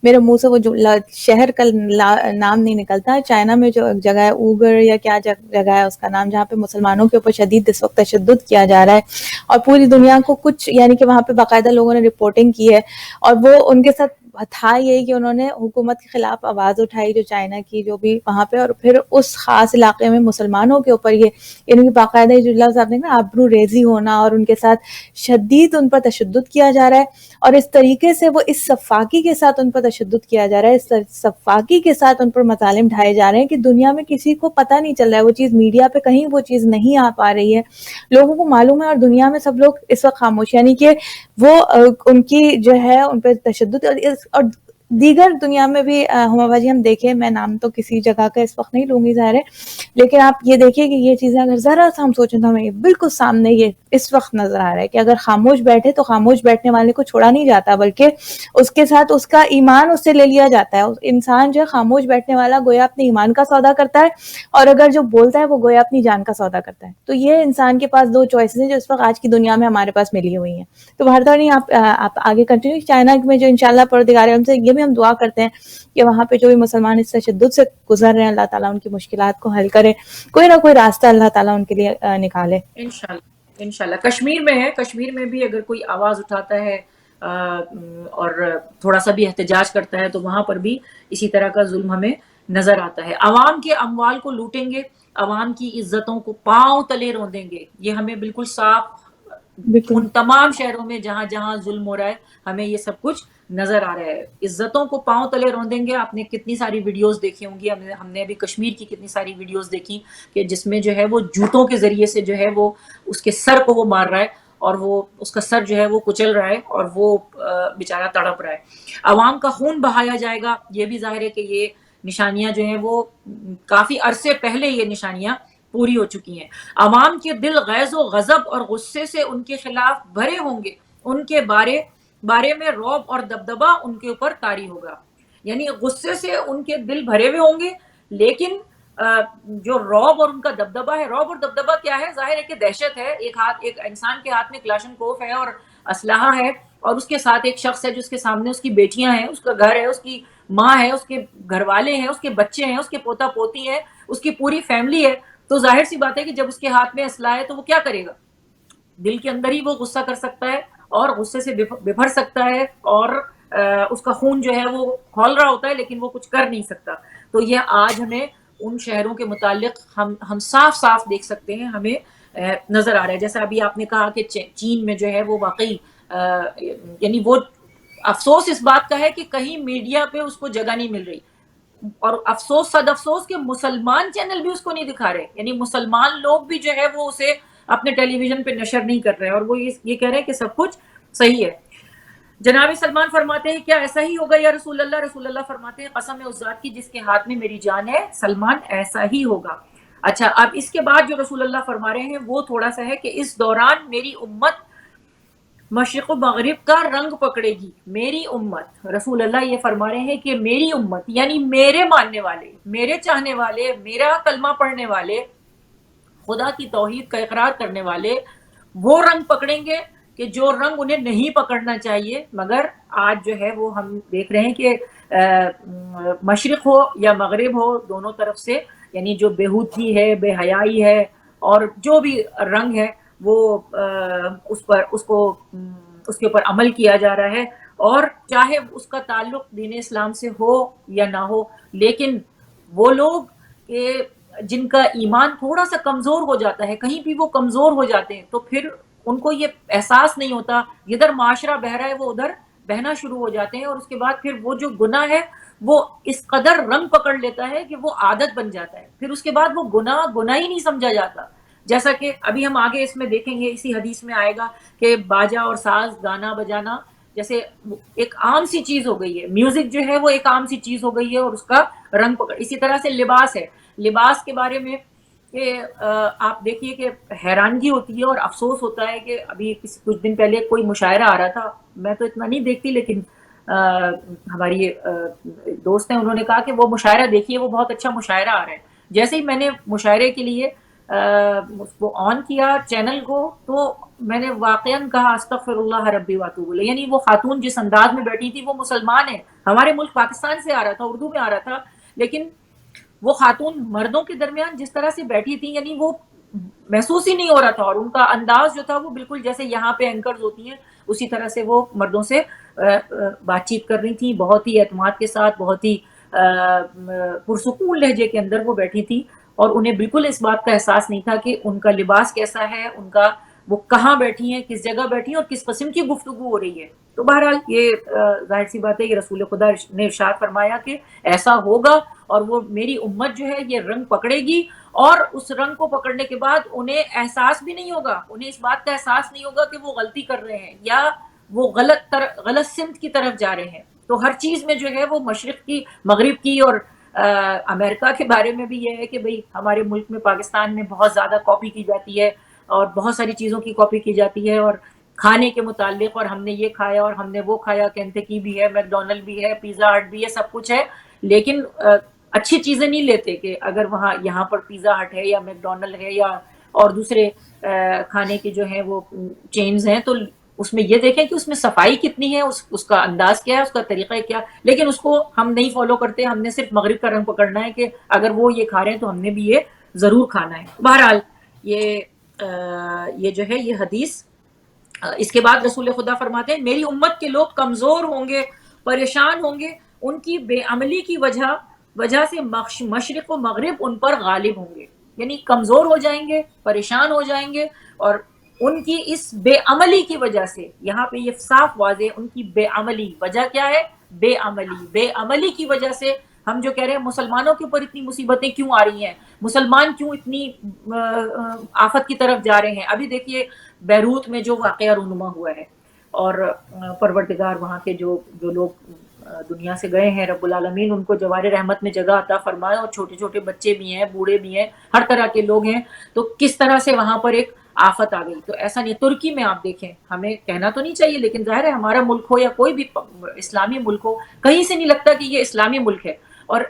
میرے منہ سے وہ شہر کا نام نہیں نکلتا، چائنا میں جو ایک جگہ ہے اوگر یا کیا جگہ ہے اس کا نام، جہاں پہ مسلمانوں کے اوپر شدید اس وقت تشدد کیا جا رہا ہے، اور پوری دنیا کو کچھ یعنی کہ وہاں پہ باقاعدہ لوگوں نے رپورٹنگ کی ہے، اور وہ ان کے ساتھ تھا یہ کہ انہوں نے حکومت کے خلاف آواز اٹھائی جو چائنا کی جو بھی وہاں پہ، اور پھر اس خاص علاقے میں مسلمانوں کے اوپر یہ یعنی کہ باقاعدہ جو اللہ صاحب نے کہا آبرو ریزی ہونا، اور ان کے ساتھ شدید ان پر تشدد کیا جا رہا ہے. اور اس طریقے سے وہ اس صفاقی کے ساتھ ان پر تشدد کیا جا رہا ہے، اس صفاقی کے ساتھ ان پر مظالم ڈھائے جا رہے ہیں کہ دنیا میں کسی کو پتہ نہیں چل رہا ہے، وہ چیز میڈیا پہ کہیں وہ چیز نہیں آ پا رہی ہے، لوگوں کو معلوم ہے، اور دنیا میں سب لوگ اس وقت خاموش، یعنی کہ وہ ان کی جو ہے ان پہ تشدد اور دیگر دنیا میں بھی ہما باجی ہم دیکھیں، میں نام تو کسی جگہ کا اس وقت نہیں لوں گی ظاہر ہے، لیکن آپ یہ دیکھیے کہ یہ چیزیں اگر ذرا سا ہم سوچیں تو ہمیں بالکل سامنے یہ اس وقت نظر آ رہا ہے کہ اگر خاموش بیٹھے تو خاموش بیٹھنے والے کو چھوڑا نہیں جاتا، بلکہ اس کے ساتھ اس کا ایمان اس سے لے لیا جاتا ہے. انسان جو ہے خاموش بیٹھنے والا گویا اپنے ایمان کا سودا کرتا ہے، اور اگر جو بولتا ہے وہ گویا اپنی جان کا سودا کرتا ہے. تو یہ انسان کے پاس دو چوائسز ہیں جو اس وقت آج کی دنیا میں ہمارے پاس ملی ہوئی ہیں. تو بہرحال نہیں، آپ آگے کنٹینیو. چائنا میں جو انشاءاللہ پروردگار عالم سے یہ بھی ہم دعا کرتے ہیں کہ وہاں پہ جو بھی مسلمان اس تشدد سے گزر رہے ہیں، اللہ تعالیٰ ان کی مشکلات کو حل کرے، کوئی نہ کوئی راستہ اللہ تعالیٰ ان کے لیے نکالے. انشاءاللہ کشمیر میں ہے، کشمیر میں بھی اگر کوئی آواز اٹھاتا ہے اور تھوڑا سا بھی احتجاج کرتا ہے تو وہاں پر بھی اسی طرح کا ظلم ہمیں نظر آتا ہے. عوام کے اموال کو لوٹیں گے، عوام کی عزتوں کو پاؤں تلے روندیں گے. یہ ہمیں بالکل صاف بالکل ان تمام شہروں میں جہاں جہاں ظلم ہو رہا ہے ہمیں یہ سب کچھ نظر آ رہا ہے. عزتوں کو پاؤں تلے روندیں گے. آپ نے کتنی ساری ویڈیوز دیکھی ہوں گی، ہم نے ابھی کشمیر کی کتنی ساری ویڈیوز دیکھی کہ جس میں جو ہے وہ جوتوں کے ذریعے سے جو ہے وہ اس کے سر کو وہ مار رہا ہے، اور وہ اس کا سر جو ہے وہ کچل رہا ہے، اور وہ بیچارہ تڑپ رہا ہے. عوام کا خون بہایا جائے گا. یہ بھی ظاہر ہے کہ یہ نشانیاں جو ہیں وہ کافی عرصے پہلے یہ نشانیاں پوری ہو چکی ہیں. عوام کے دل غیظ و غضب اور غصے سے ان کے خلاف بھرے ہوں گے، ان کے بارے میں رعب اور دبدبہ ان کے اوپر طاری ہوگا. یعنی غصے سے ان کے دل بھرے ہوئے ہوں گے، لیکن جو رعب اور ان کا دبدبہ ہے، رعب اور دبدبہ کیا ہے؟ ظاہر ہے کہ دہشت ہے. ایک انسان کے ہاتھ میں کلاشن کوف ہے اور اسلحہ ہے، اور اس کے ساتھ ایک شخص ہے جس کے سامنے اس کی بیٹیاں ہیں، اس کا گھر ہے، اس کی ماں ہے، اس کے گھر والے ہیں، اس کے بچے ہیں، اس کے پوتا پوتی ہیں، اس کی پوری فیملی ہے. تو ظاہر سی بات ہے کہ جب اس کے ہاتھ میں اسلحہ ہے تو وہ کیا کرے گا؟ دل کے اندر ہی وہ غصہ کر سکتا ہے، اور غصے سے ببھر سکتا ہے، اور اس کا خون جو ہے وہ کھول رہا ہوتا ہے لیکن وہ کچھ کر نہیں سکتا. تو یہ آج ہمیں ان شہروں کے متعلق ہم صاف صاف دیکھ سکتے ہیں، ہمیں نظر آ رہا ہے. جیسا ابھی آپ نے کہا کہ چین میں جو ہے وہ واقعی یعنی وہ افسوس اس بات کا ہے کہ کہیں میڈیا پہ اس کو جگہ نہیں مل رہی، اور افسوس صد افسوس کہ مسلمان چینل بھی اس کو نہیں دکھا رہے. یعنی مسلمان لوگ بھی جو ہے وہ اسے اپنے ٹیلی ویژن پہ نشر نہیں کر رہے، اور وہ یہ کہہ رہے ہیں کہ سب کچھ صحیح ہے. جناب سلمان فرماتے ہیں کیا ایسا ہی ہوگا یا رسول اللہ؟ رسول اللہ فرماتے ہیں قسم ہے اس ذات کی جس کے ہاتھ میں میری جان ہے، سلمان ایسا ہی ہوگا. اچھا، اب اس کے بعد جو رسول اللہ فرما رہے ہیں وہ تھوڑا سا ہے کہ اس دوران میری امت مشرق و مغرب کا رنگ پکڑے گی. میری امت، رسول اللہ یہ فرما رہے ہیں کہ میری امت یعنی میرے ماننے والے، میرے چاہنے والے، میرا کلمہ پڑھنے والے، خدا کی توحید کا اقرار کرنے والے، وہ رنگ پکڑیں گے کہ جو رنگ انہیں نہیں پکڑنا چاہیے، مگر آج جو ہے وہ ہم دیکھ رہے ہیں کہ مشرق ہو یا مغرب ہو، دونوں طرف سے یعنی جو بےہودگی ہے، بے حیائی ہے، اور جو بھی رنگ ہے وہ اس کے اوپر عمل کیا جا رہا ہے، اور چاہے اس کا تعلق دین اسلام سے ہو یا نہ ہو، لیکن وہ لوگ کہ جن کا ایمان تھوڑا سا کمزور ہو جاتا ہے، کہیں بھی وہ کمزور ہو جاتے ہیں، تو پھر ان کو یہ احساس نہیں ہوتا، ادھر معاشرہ بہہ رہا ہے وہ ادھر بہنا شروع ہو جاتے ہیں، اور اس کے بعد پھر وہ جو گناہ ہے وہ اس قدر رنگ پکڑ لیتا ہے کہ وہ عادت بن جاتا ہے، پھر اس کے بعد وہ گناہ ہی نہیں سمجھا جاتا. جیسا کہ ابھی ہم آگے اس میں دیکھیں گے، اسی حدیث میں آئے گا کہ باجا اور ساز، گانا بجانا جیسے ایک عام سی چیز ہو گئی ہے، میوزک جو ہے وہ ایک عام سی چیز ہو گئی ہے، اور اس کا رنگ پکڑ. اسی طرح سے لباس ہے، لباس کے بارے میں کہ آپ دیکھیے کہ حیرانگی ہوتی ہے اور افسوس ہوتا ہے کہ ابھی کچھ دن پہلے کوئی مشاعرہ آ رہا تھا، میں تو اتنا نہیں دیکھتی، لیکن ہماری دوست ہیں، انہوں نے کہا کہ وہ مشاعرہ دیکھیے، وہ بہت اچھا مشاعرہ آ رہا ہے. جیسے ہی میں نے مشاعرے کے لیے اس کو آن کیا چینل کو، تو میں نے واقعاً کہا استغفر اللہ ربی واتوب الیہ. یعنی وہ خاتون جس انداز میں بیٹھی تھی وہ مسلمان ہے، ہمارے ملک پاکستان سے آ رہا تھا، اردو میں آ رہا تھا، لیکن وہ خاتون مردوں کے درمیان جس طرح سے بیٹھی تھی، یعنی وہ محسوس ہی نہیں ہو رہا تھا، اور ان کا انداز جو تھا وہ بالکل جیسے یہاں پہ اینکرز ہوتی ہیں اسی طرح سے وہ مردوں سے بات چیت کر رہی تھی، بہت ہی اعتماد کے ساتھ، بہت ہی پرسکون لہجے کے اندر وہ بیٹھی تھی، اور انہیں بالکل اس بات کا احساس نہیں تھا کہ ان کا لباس کیسا ہے، ان کا وہ کہاں بیٹھی ہیں، کس جگہ بیٹھی ہیں، اور کس قسم کی گفتگو ہو رہی ہے. تو بہرحال یہ ظاہر سی بات ہے کہ رسول خدا نے ارشاد فرمایا کہ ایسا ہوگا، اور وہ میری امت جو ہے یہ رنگ پکڑے گی، اور اس رنگ کو پکڑنے کے بعد انہیں احساس بھی نہیں ہوگا، انہیں اس بات کا احساس نہیں ہوگا کہ وہ غلطی کر رہے ہیں یا وہ غلط سمت کی طرف جا رہے ہیں. تو ہر چیز میں جو ہے وہ مشرق کی، مغرب کی، اور امریکہ کے بارے میں بھی یہ ہے کہ بھئی ہمارے ملک میں، پاکستان میں بہت زیادہ کاپی کی جاتی ہے، اور بہت ساری چیزوں کی کاپی کی جاتی ہے، اور کھانے کے متعلق، اور ہم نے یہ کھایا اور ہم نے وہ کھایا، کینٹکی بھی ہے، میک ڈونلڈ بھی ہے، پیزا ہٹ بھی ہے، سب کچھ ہے، لیکن اچھی چیزیں نہیں لیتے کہ اگر وہاں یہاں پر پیزا ہٹ ہے یا میک ڈونلڈ ہے یا اور دوسرے کھانے کے جو ہیں وہ چینز ہیں، تو اس میں یہ دیکھیں کہ اس میں صفائی کتنی ہے، اس کا انداز کیا ہے، اس کا طریقہ کیا، لیکن اس کو ہم نہیں فالو کرتے. ہم نے صرف مغرب کا رنگ پکڑنا ہے کہ اگر وہ یہ کھا رہے ہیں تو ہم نے بھی یہ ضرور کھانا ہے. بہرحال یہ جو ہے یہ حدیث، اس کے بعد رسول خدا فرماتے ہیں میری امت کے لوگ کمزور ہوں گے، پریشان ہوں گے، ان کی بے عملی کی وجہ سے مشرق و مغرب ان پر غالب ہوں گے. یعنی کمزور ہو جائیں گے، پریشان ہو جائیں گے، اور ان کی اس بے عملی کی وجہ سے، یہاں پہ یہ صاف واضح ان کی بے عملی، وجہ کیا ہے؟ بے عملی کی وجہ سے ہم جو کہہ رہے ہیں مسلمانوں کے اوپر اتنی مصیبتیں کیوں آ رہی ہیں، مسلمان کیوں اتنی آفت کی طرف جا رہے ہیں. ابھی دیکھیے بیروت میں جو واقعہ رونما ہوا ہے، اور پروردگار وہاں کے جو لوگ دنیا سے گئے ہیں، رب العالمین ان کو جوار رحمت میں جگہ عطا فرمائے، اور چھوٹے چھوٹے بچے بھی ہیں، بوڑھے بھی ہیں، ہر طرح کے لوگ ہیں. تو کس طرح سے وہاں پر ایک آفت آ گئی. تو ایسا نہیں، ترکی میں آپ دیکھیں، ہمیں کہنا تو نہیں چاہیے لیکن ظاہر ہے ہمارا ملک ہو یا کوئی بھی اسلامی ملک ہو، کہیں سے نہیں لگتا کہ یہ اسلامی ملک ہے، اور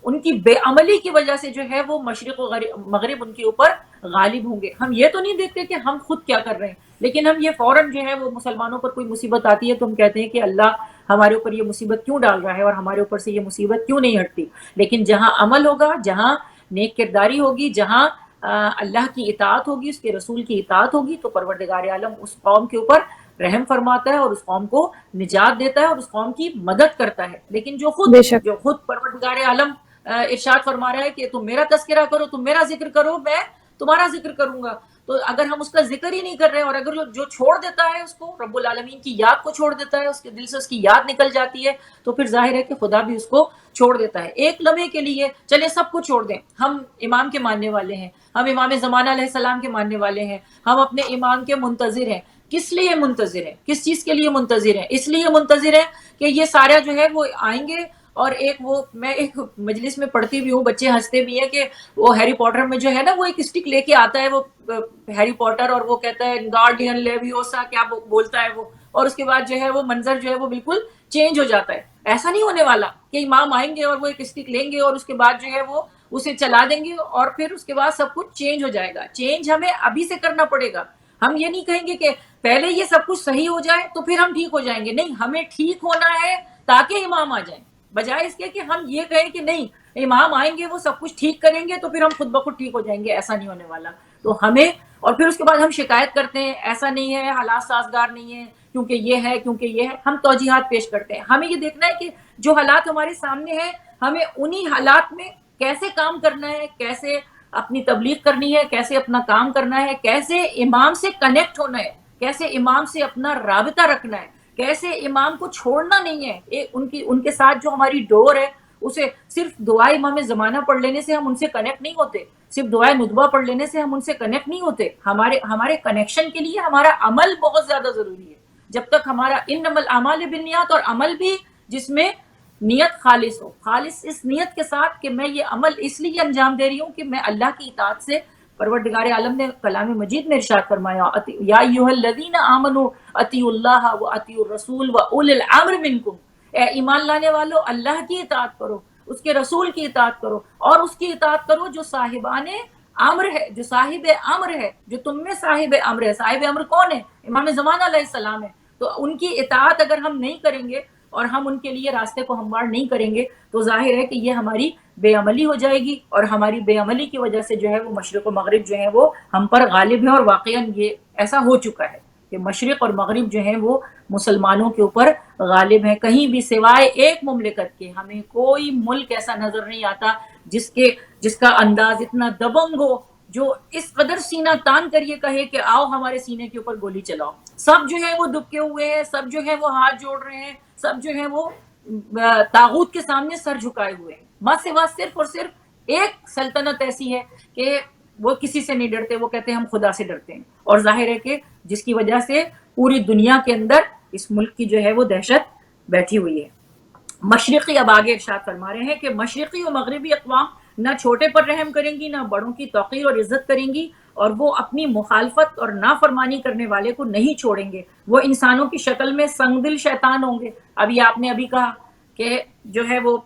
ان کی بے عملی کی وجہ سے جو ہے وہ مشرق و مغرب ان کے اوپر غالب ہوں گے. ہم یہ تو نہیں دیکھتے کہ ہم خود کیا کر رہے ہیں، لیکن ہم یہ فوراً جو ہے وہ مسلمانوں پر کوئی مصیبت آتی ہے تو ہم کہتے ہیں کہ اللہ ہمارے اوپر یہ مصیبت کیوں ڈال رہا ہے، اور ہمارے اوپر سے یہ مصیبت کیوں نہیں ہٹتی. لیکن جہاں عمل ہوگا، جہاں نیک کرداری ہوگی، جہاں اللہ کی اطاعت ہوگی، اس کے رسول کی اطاعت ہوگی، تو پروردگار عالم اس قوم کے اوپر رحم فرماتا ہے، اور اس قوم کو نجات دیتا ہے، اور اس قوم کی مدد کرتا ہے. لیکن جو بے شک. خود پروردگار عالم ارشاد فرما رہا ہے کہ تم میرا تذکرہ کرو، تم میرا ذکر کرو، میں تمہارا ذکر کروں گا. تو اگر ہم اس کا ذکر ہی نہیں کر رہے، اور اگر جو چھوڑ دیتا ہے اس کو، رب العالمین کی یاد کو چھوڑ دیتا ہے، اس کے دل سے اس کی یاد نکل جاتی ہے، تو پھر ظاہر ہے کہ خدا بھی اس کو چھوڑ دیتا ہے. ایک لمحے کے لیے چلے سب کو چھوڑ دیں، ہم امام کے ماننے والے ہیں، ہم امام زمانہ علیہ السلام کے ماننے والے ہیں، ہم اپنے امام کے منتظر ہیں. کس لیے منتظر ہیں؟ کس چیز کے لیے منتظر ہیں؟ اس لیے منتظر ہیں کہ یہ سارا جو ہے وہ آئیں گے، اور میں ایک مجلس میں پڑھتی بھی ہوں، بچے ہنستے بھی ہیں کہ وہ ہیری پوٹر میں جو ہے نا، وہ ایک اسٹک لے کے آتا ہے وہ ہیری پوٹر، اور وہ کہتا ہے گارڈین لیویوسا، کیا بولتا ہے وہ، اور اس کے بعد جو ہے وہ منظر جو ہے وہ بالکل چینج ہو جاتا ہے. ایسا نہیں ہونے والا کہ امام آئیں گے اور وہ ایک اسٹک لیں گے اور اس کے بعد جو ہے وہ اسے چلا دیں گے اور پھر اس کے بعد سب کچھ چینج ہو جائے گا. چینج ہمیں ابھی سے کرنا پڑے گا. ہم یہ نہیں کہیں گے کہ پہلے یہ سب کچھ صحیح ہو جائے تو پھر ہم ٹھیک ہو جائیں گے، نہیں، ہمیں ٹھیک ہونا ہے تاکہ امام آ جائیں، بجائے اس کے کہ ہم یہ کہیں کہ نہیں امام آئیں گے وہ سب کچھ ٹھیک کریں گے تو پھر ہم خود بخود ٹھیک ہو جائیں گے، ایسا نہیں ہونے والا۔ تو ہمیں، اور پھر اس کے بعد ہم شکایت کرتے ہیں ایسا نہیں ہے، حالات سازگار نہیں ہے، کیونکہ یہ ہے، ہم توجیحات پیش کرتے ہیں۔ ہمیں یہ دیکھنا ہے کہ جو حالات ہمارے سامنے ہیں ہمیں انہی حالات میں کیسے کام کرنا ہے، کیسے اپنی تبلیغ کرنی ہے، کیسے اپنا کام کرنا ہے، کیسے امام سے کنیکٹ ہونا ہے، کیسے امام سے اپنا رابطہ رکھنا ہے، کیسے امام کو چھوڑنا نہیں ہے، ان کے ساتھ جو ہماری ڈور ہے اسے صرف دعائے امام زمانہ پڑھ لینے سے ہم ان سے کنیکٹ نہیں ہوتے، صرف دعائے ندبہ پڑھ لینے سے ہم ان سے کنیکٹ نہیں ہوتے، ہمارے کنیکشن کے لیے ہمارا عمل بہت زیادہ ضروری ہے۔ جب تک ہمارا انما الاعمال بالنیات، اور عمل بھی جس میں نیت خالص ہو، خالص اس نیت کے ساتھ کہ میں یہ عمل اس لیے انجام دے رہی ہوں کہ میں اللہ کی اطاعت سے، پروردگار عالم نے کلام مجید میں ارشاد فرمایا یا ایھا الذین آمنوا اطیعوا اللہ واطیعوا الرسول واولی الامر منکم، اے ایمان لانے والو اللہ کی اطاعت کرو، اس کے رسول کی اطاعت کرو، اور اس کی اطاعت کرو جو صاحبان امر ہے، جو صاحب امر ہے، جو تم میں صاحب امر ہے۔ صاحب امر کون ہے؟ امام زمانہ علیہ السلام ہے۔ تو ان کی اطاعت اگر ہم نہیں کریں گے اور ہم ان کے لیے راستے کو ہموار نہیں کریں گے تو ظاہر ہے کہ یہ ہماری بے عملی ہو جائے گی، اور ہماری بے عملی کی وجہ سے جو ہے وہ مشرق و مغرب جو ہے وہ ہم پر غالب ہے، اور واقعاً یہ ایسا ہو چکا ہے کہ مشرق اور مغرب جو ہیں وہ مسلمانوں کے اوپر غالب ہیں۔ کہیں بھی سوائے ایک مملکت کے ہمیں کوئی ملک ایسا نظر نہیں آتا جس کا انداز اتنا دبنگ ہو، جو اس قدر سینہ تان کر یہ کہے کہ آؤ ہمارے سینے کے اوپر گولی چلاؤ۔ سب جو ہے وہ دبکے ہوئے ہیں، سب جو ہے وہ ہاتھ جوڑ رہے ہیں، سب جو ہے وہ طاغوت کے سامنے سر جھکائے ہوئے ہیں۔ سوا صرف اور صرف ایک سلطنت ایسی ہے کہ وہ کسی سے نہیں ڈرتے، وہ کہتے ہیں ہم خدا سے ڈرتے ہیں، اور ظاہر ہے کہ جس کی وجہ سے پوری دنیا کے اندر اس ملک کی جو ہے وہ دہشت بیٹھی ہوئی ہے۔ مشرقی، اب آگے ارشاد فرما رہے ہیں کہ مشرقی و مغربی اقوام نہ چھوٹے پر رحم کریں گی، نہ بڑوں کی توقیر اور عزت کریں گی، اور وہ اپنی مخالفت اور نافرمانی کرنے والے کو نہیں چھوڑیں گے۔ وہ انسانوں کی شکل میں سنگ دل شیطان ہوں گے۔ ابھی آپ نے ابھی کہا کہ جو ہے وہ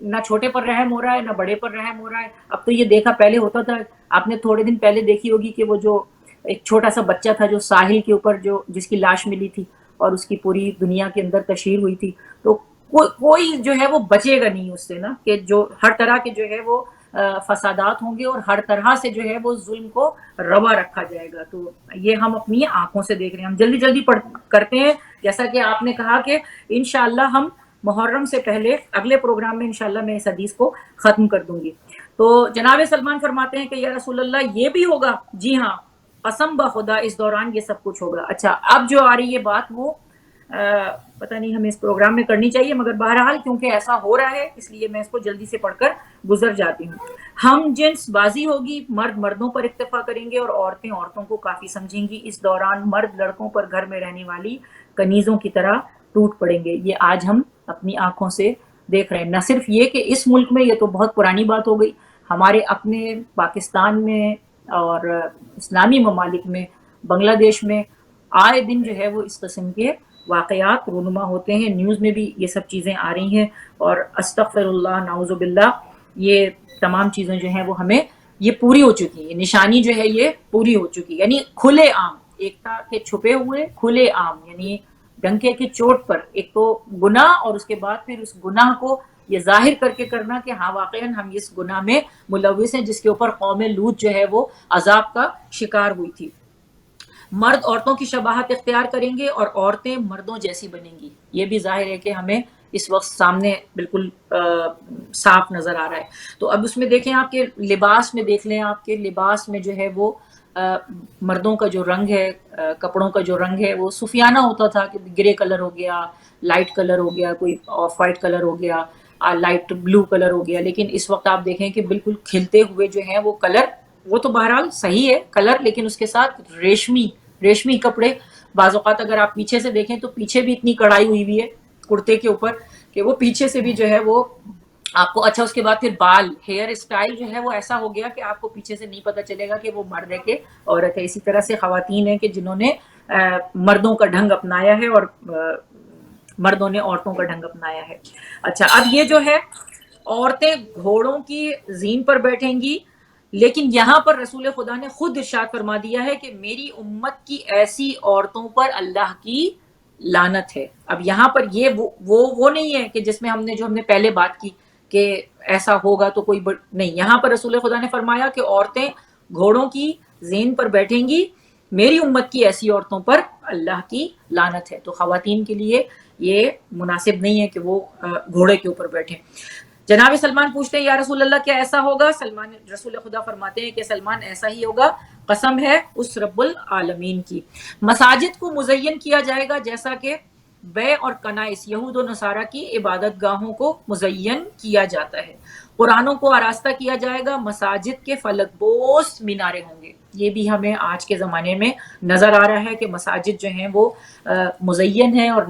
نہ چھوٹے پر رحم ہو رہا ہے نہ بڑے پر رحم ہو رہا ہے۔ اب تو یہ دیکھا، پہلے ہوتا تھا، آپ نے تھوڑے دن پہلے دیکھی ہوگی کہ وہ جو ایک چھوٹا سا بچہ تھا جو ساحل کے اوپر جس کی لاش ملی تھی اور اس کی پوری دنیا کے اندر تشہیر ہوئی تھی، تو کوئی جو ہے وہ بچے گا نہیں اس سے نا، کہ جو ہر طرح کے جو ہے وہ فسادات ہوں گے اور ہر طرح سے جو ہے وہ ظلم کو روا رکھا جائے گا۔ تو یہ ہم اپنی آنکھوں سے دیکھ رہے ہیں۔ ہم جلدی جلدی کرتے ہیں، جیسا کہ آپ نے کہا کہ انشاءاللہ ہم محرم سے پہلے اگلے پروگرام میں انشاءاللہ میں اس حدیث کو ختم کر دوں گی۔ تو جناب سلمان فرماتے ہیں کہ یا رسول اللہ یہ بھی ہوگا؟ جی ہاں، قسم بخدا اس دوران یہ سب کچھ ہوگا۔ اچھا، اب جو آ رہی ہے بات وہ پتہ نہیں ہمیں اس پروگرام میں کرنی چاہیے، مگر بہرحال کیونکہ ایسا ہو رہا ہے اس لیے میں اس کو جلدی سے پڑھ کر گزر جاتی ہوں۔ ہم جنس بازی ہوگی، مرد مردوں پر اکتفا کریں گے اور عورتیں عورتوں کو کافی سمجھیں گی۔ اس دوران مرد لڑکوں پر گھر میں رہنے والی کنیزوں کی طرح ٹوٹ پڑیں گے۔ یہ آج ہم اپنی آنکھوں سے دیکھ رہے ہیں۔ نہ صرف یہ کہ اس ملک میں، یہ تو بہت پرانی بات ہو گئی، ہمارے اپنے پاکستان میں اور اسلامی ممالک میں، بنگلہ دیش میں آئے دن جو ہے وہ اس قسم کے واقعات رونما ہوتے ہیں۔ نیوز میں بھی یہ سب چیزیں آ رہی ہیں، اور استغفر اللہ، نعوذ باللہ، یہ تمام چیزیں جو ہیں وہ ہمیں یہ پوری ہو چکی ہیں، نشانی جو ہے یہ پوری ہو چکی، یعنی کھلے عام، ایک تھا کہ چھپے ہوئے، کھلے عام، یعنی ڈنکے کی چوٹ پر ایک تو گناہ، اور اس کے بعد پھر اس گناہ کو یہ ظاہر کر کے کرنا کہ ہاں واقعاً ہم اس گناہ میں ملوث ہیں، جس کے اوپر قوم لوط جو ہے وہ عذاب کا شکار ہوئی تھی۔ مرد عورتوں کی شباہت اختیار کریں گے اور عورتیں مردوں جیسی بنیں گی۔ یہ بھی ظاہر ہے کہ ہمیں اس وقت سامنے بالکل صاف نظر آ رہا ہے۔ تو اب اس میں دیکھیں، آپ کے لباس میں دیکھ لیں، آپ کے لباس میں جو ہے وہ مردوں کا جو رنگ ہے، کپڑوں کا جو رنگ ہے وہ صوفیانہ ہوتا تھا، کہ گرے کلر ہو گیا، لائٹ کلر ہو گیا، کوئی آف وائٹ کلر ہو گیا، لائٹ بلو کلر ہو گیا، لیکن اس وقت آپ دیکھیں کہ بالکل کھلتے ہوئے جو ہیں وہ کلر، وہ تو بہرحال صحیح ہے کلر، لیکن اس کے ساتھ ریشمی کپڑے، بعض اوقات اگر آپ پیچھے سے دیکھیں تو پیچھے بھی اتنی کڑھائی ہوئی ہے کرتے کے اوپر کہ وہ پیچھے سے بھی جو ہے وہ آپ کو، اچھا اس کے بعد پھر بال، ہیئر اسٹائل جو ہے وہ ایسا ہو گیا کہ آپ کو پیچھے سے نہیں پتہ چلے گا کہ وہ مرد ہے کہ عورت ہے۔ اسی طرح سے خواتین ہیں کہ جنہوں نے مردوں کا ڈھنگ اپنایا ہے اور مردوں نے عورتوں کا ڈھنگ اپنایا ہے۔ اچھا، اب یہ جو ہے عورتیں گھوڑوں کی زین پر بیٹھیں گی، لیکن یہاں پر رسول خدا نے خود ارشاد فرما دیا ہے کہ میری امت کی ایسی عورتوں پر اللہ کی لعنت ہے. اب یہاں پر یہ وہ نہیں ہے کہ جس میں ہم نے پہلے بات کی کہ ایسا ہوگا تو کوئی نہیں. یہاں پر رسول خدا نے فرمایا کہ عورتیں گھوڑوں کی زین پر بیٹھیں گی، میری امت کی ایسی عورتوں پر اللہ کی لعنت ہے. تو خواتین کے لیے یہ مناسب نہیں ہے کہ وہ گھوڑے کے اوپر بیٹھیں. جناب سلمان پوچھتے ہیں یا رسول اللہ کیا ایسا ہوگا؟ رسول خدا فرماتے ہیں کہ سلمان ایسا ہی ہوگا، قسم ہے اس رب العالمین کی. مساجد کو مزین کیا جائے گا جیسا کہ بے اور کنائس یہود و نصارہ کی عبادت گاہوں کو مزین کیا جاتا ہے. قرآنوں کو آراستہ کیا جائے گا، مساجد کے فلک بوس مینارے ہوں گے. یہ بھی ہمیں آج کے زمانے میں نظر آ رہا ہے کہ مساجد جو ہیں وہ مزین ہیں اور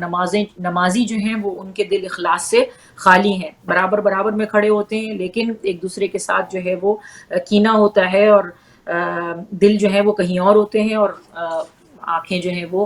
نمازی جو ہیں وہ ان کے دل اخلاص سے خالی ہیں. برابر میں کھڑے ہوتے ہیں لیکن ایک دوسرے کے ساتھ جو ہے وہ کینہ ہوتا ہے اور دل جو ہے وہ کہیں اور ہوتے ہیں اور آنکھیں جو ہیں وہ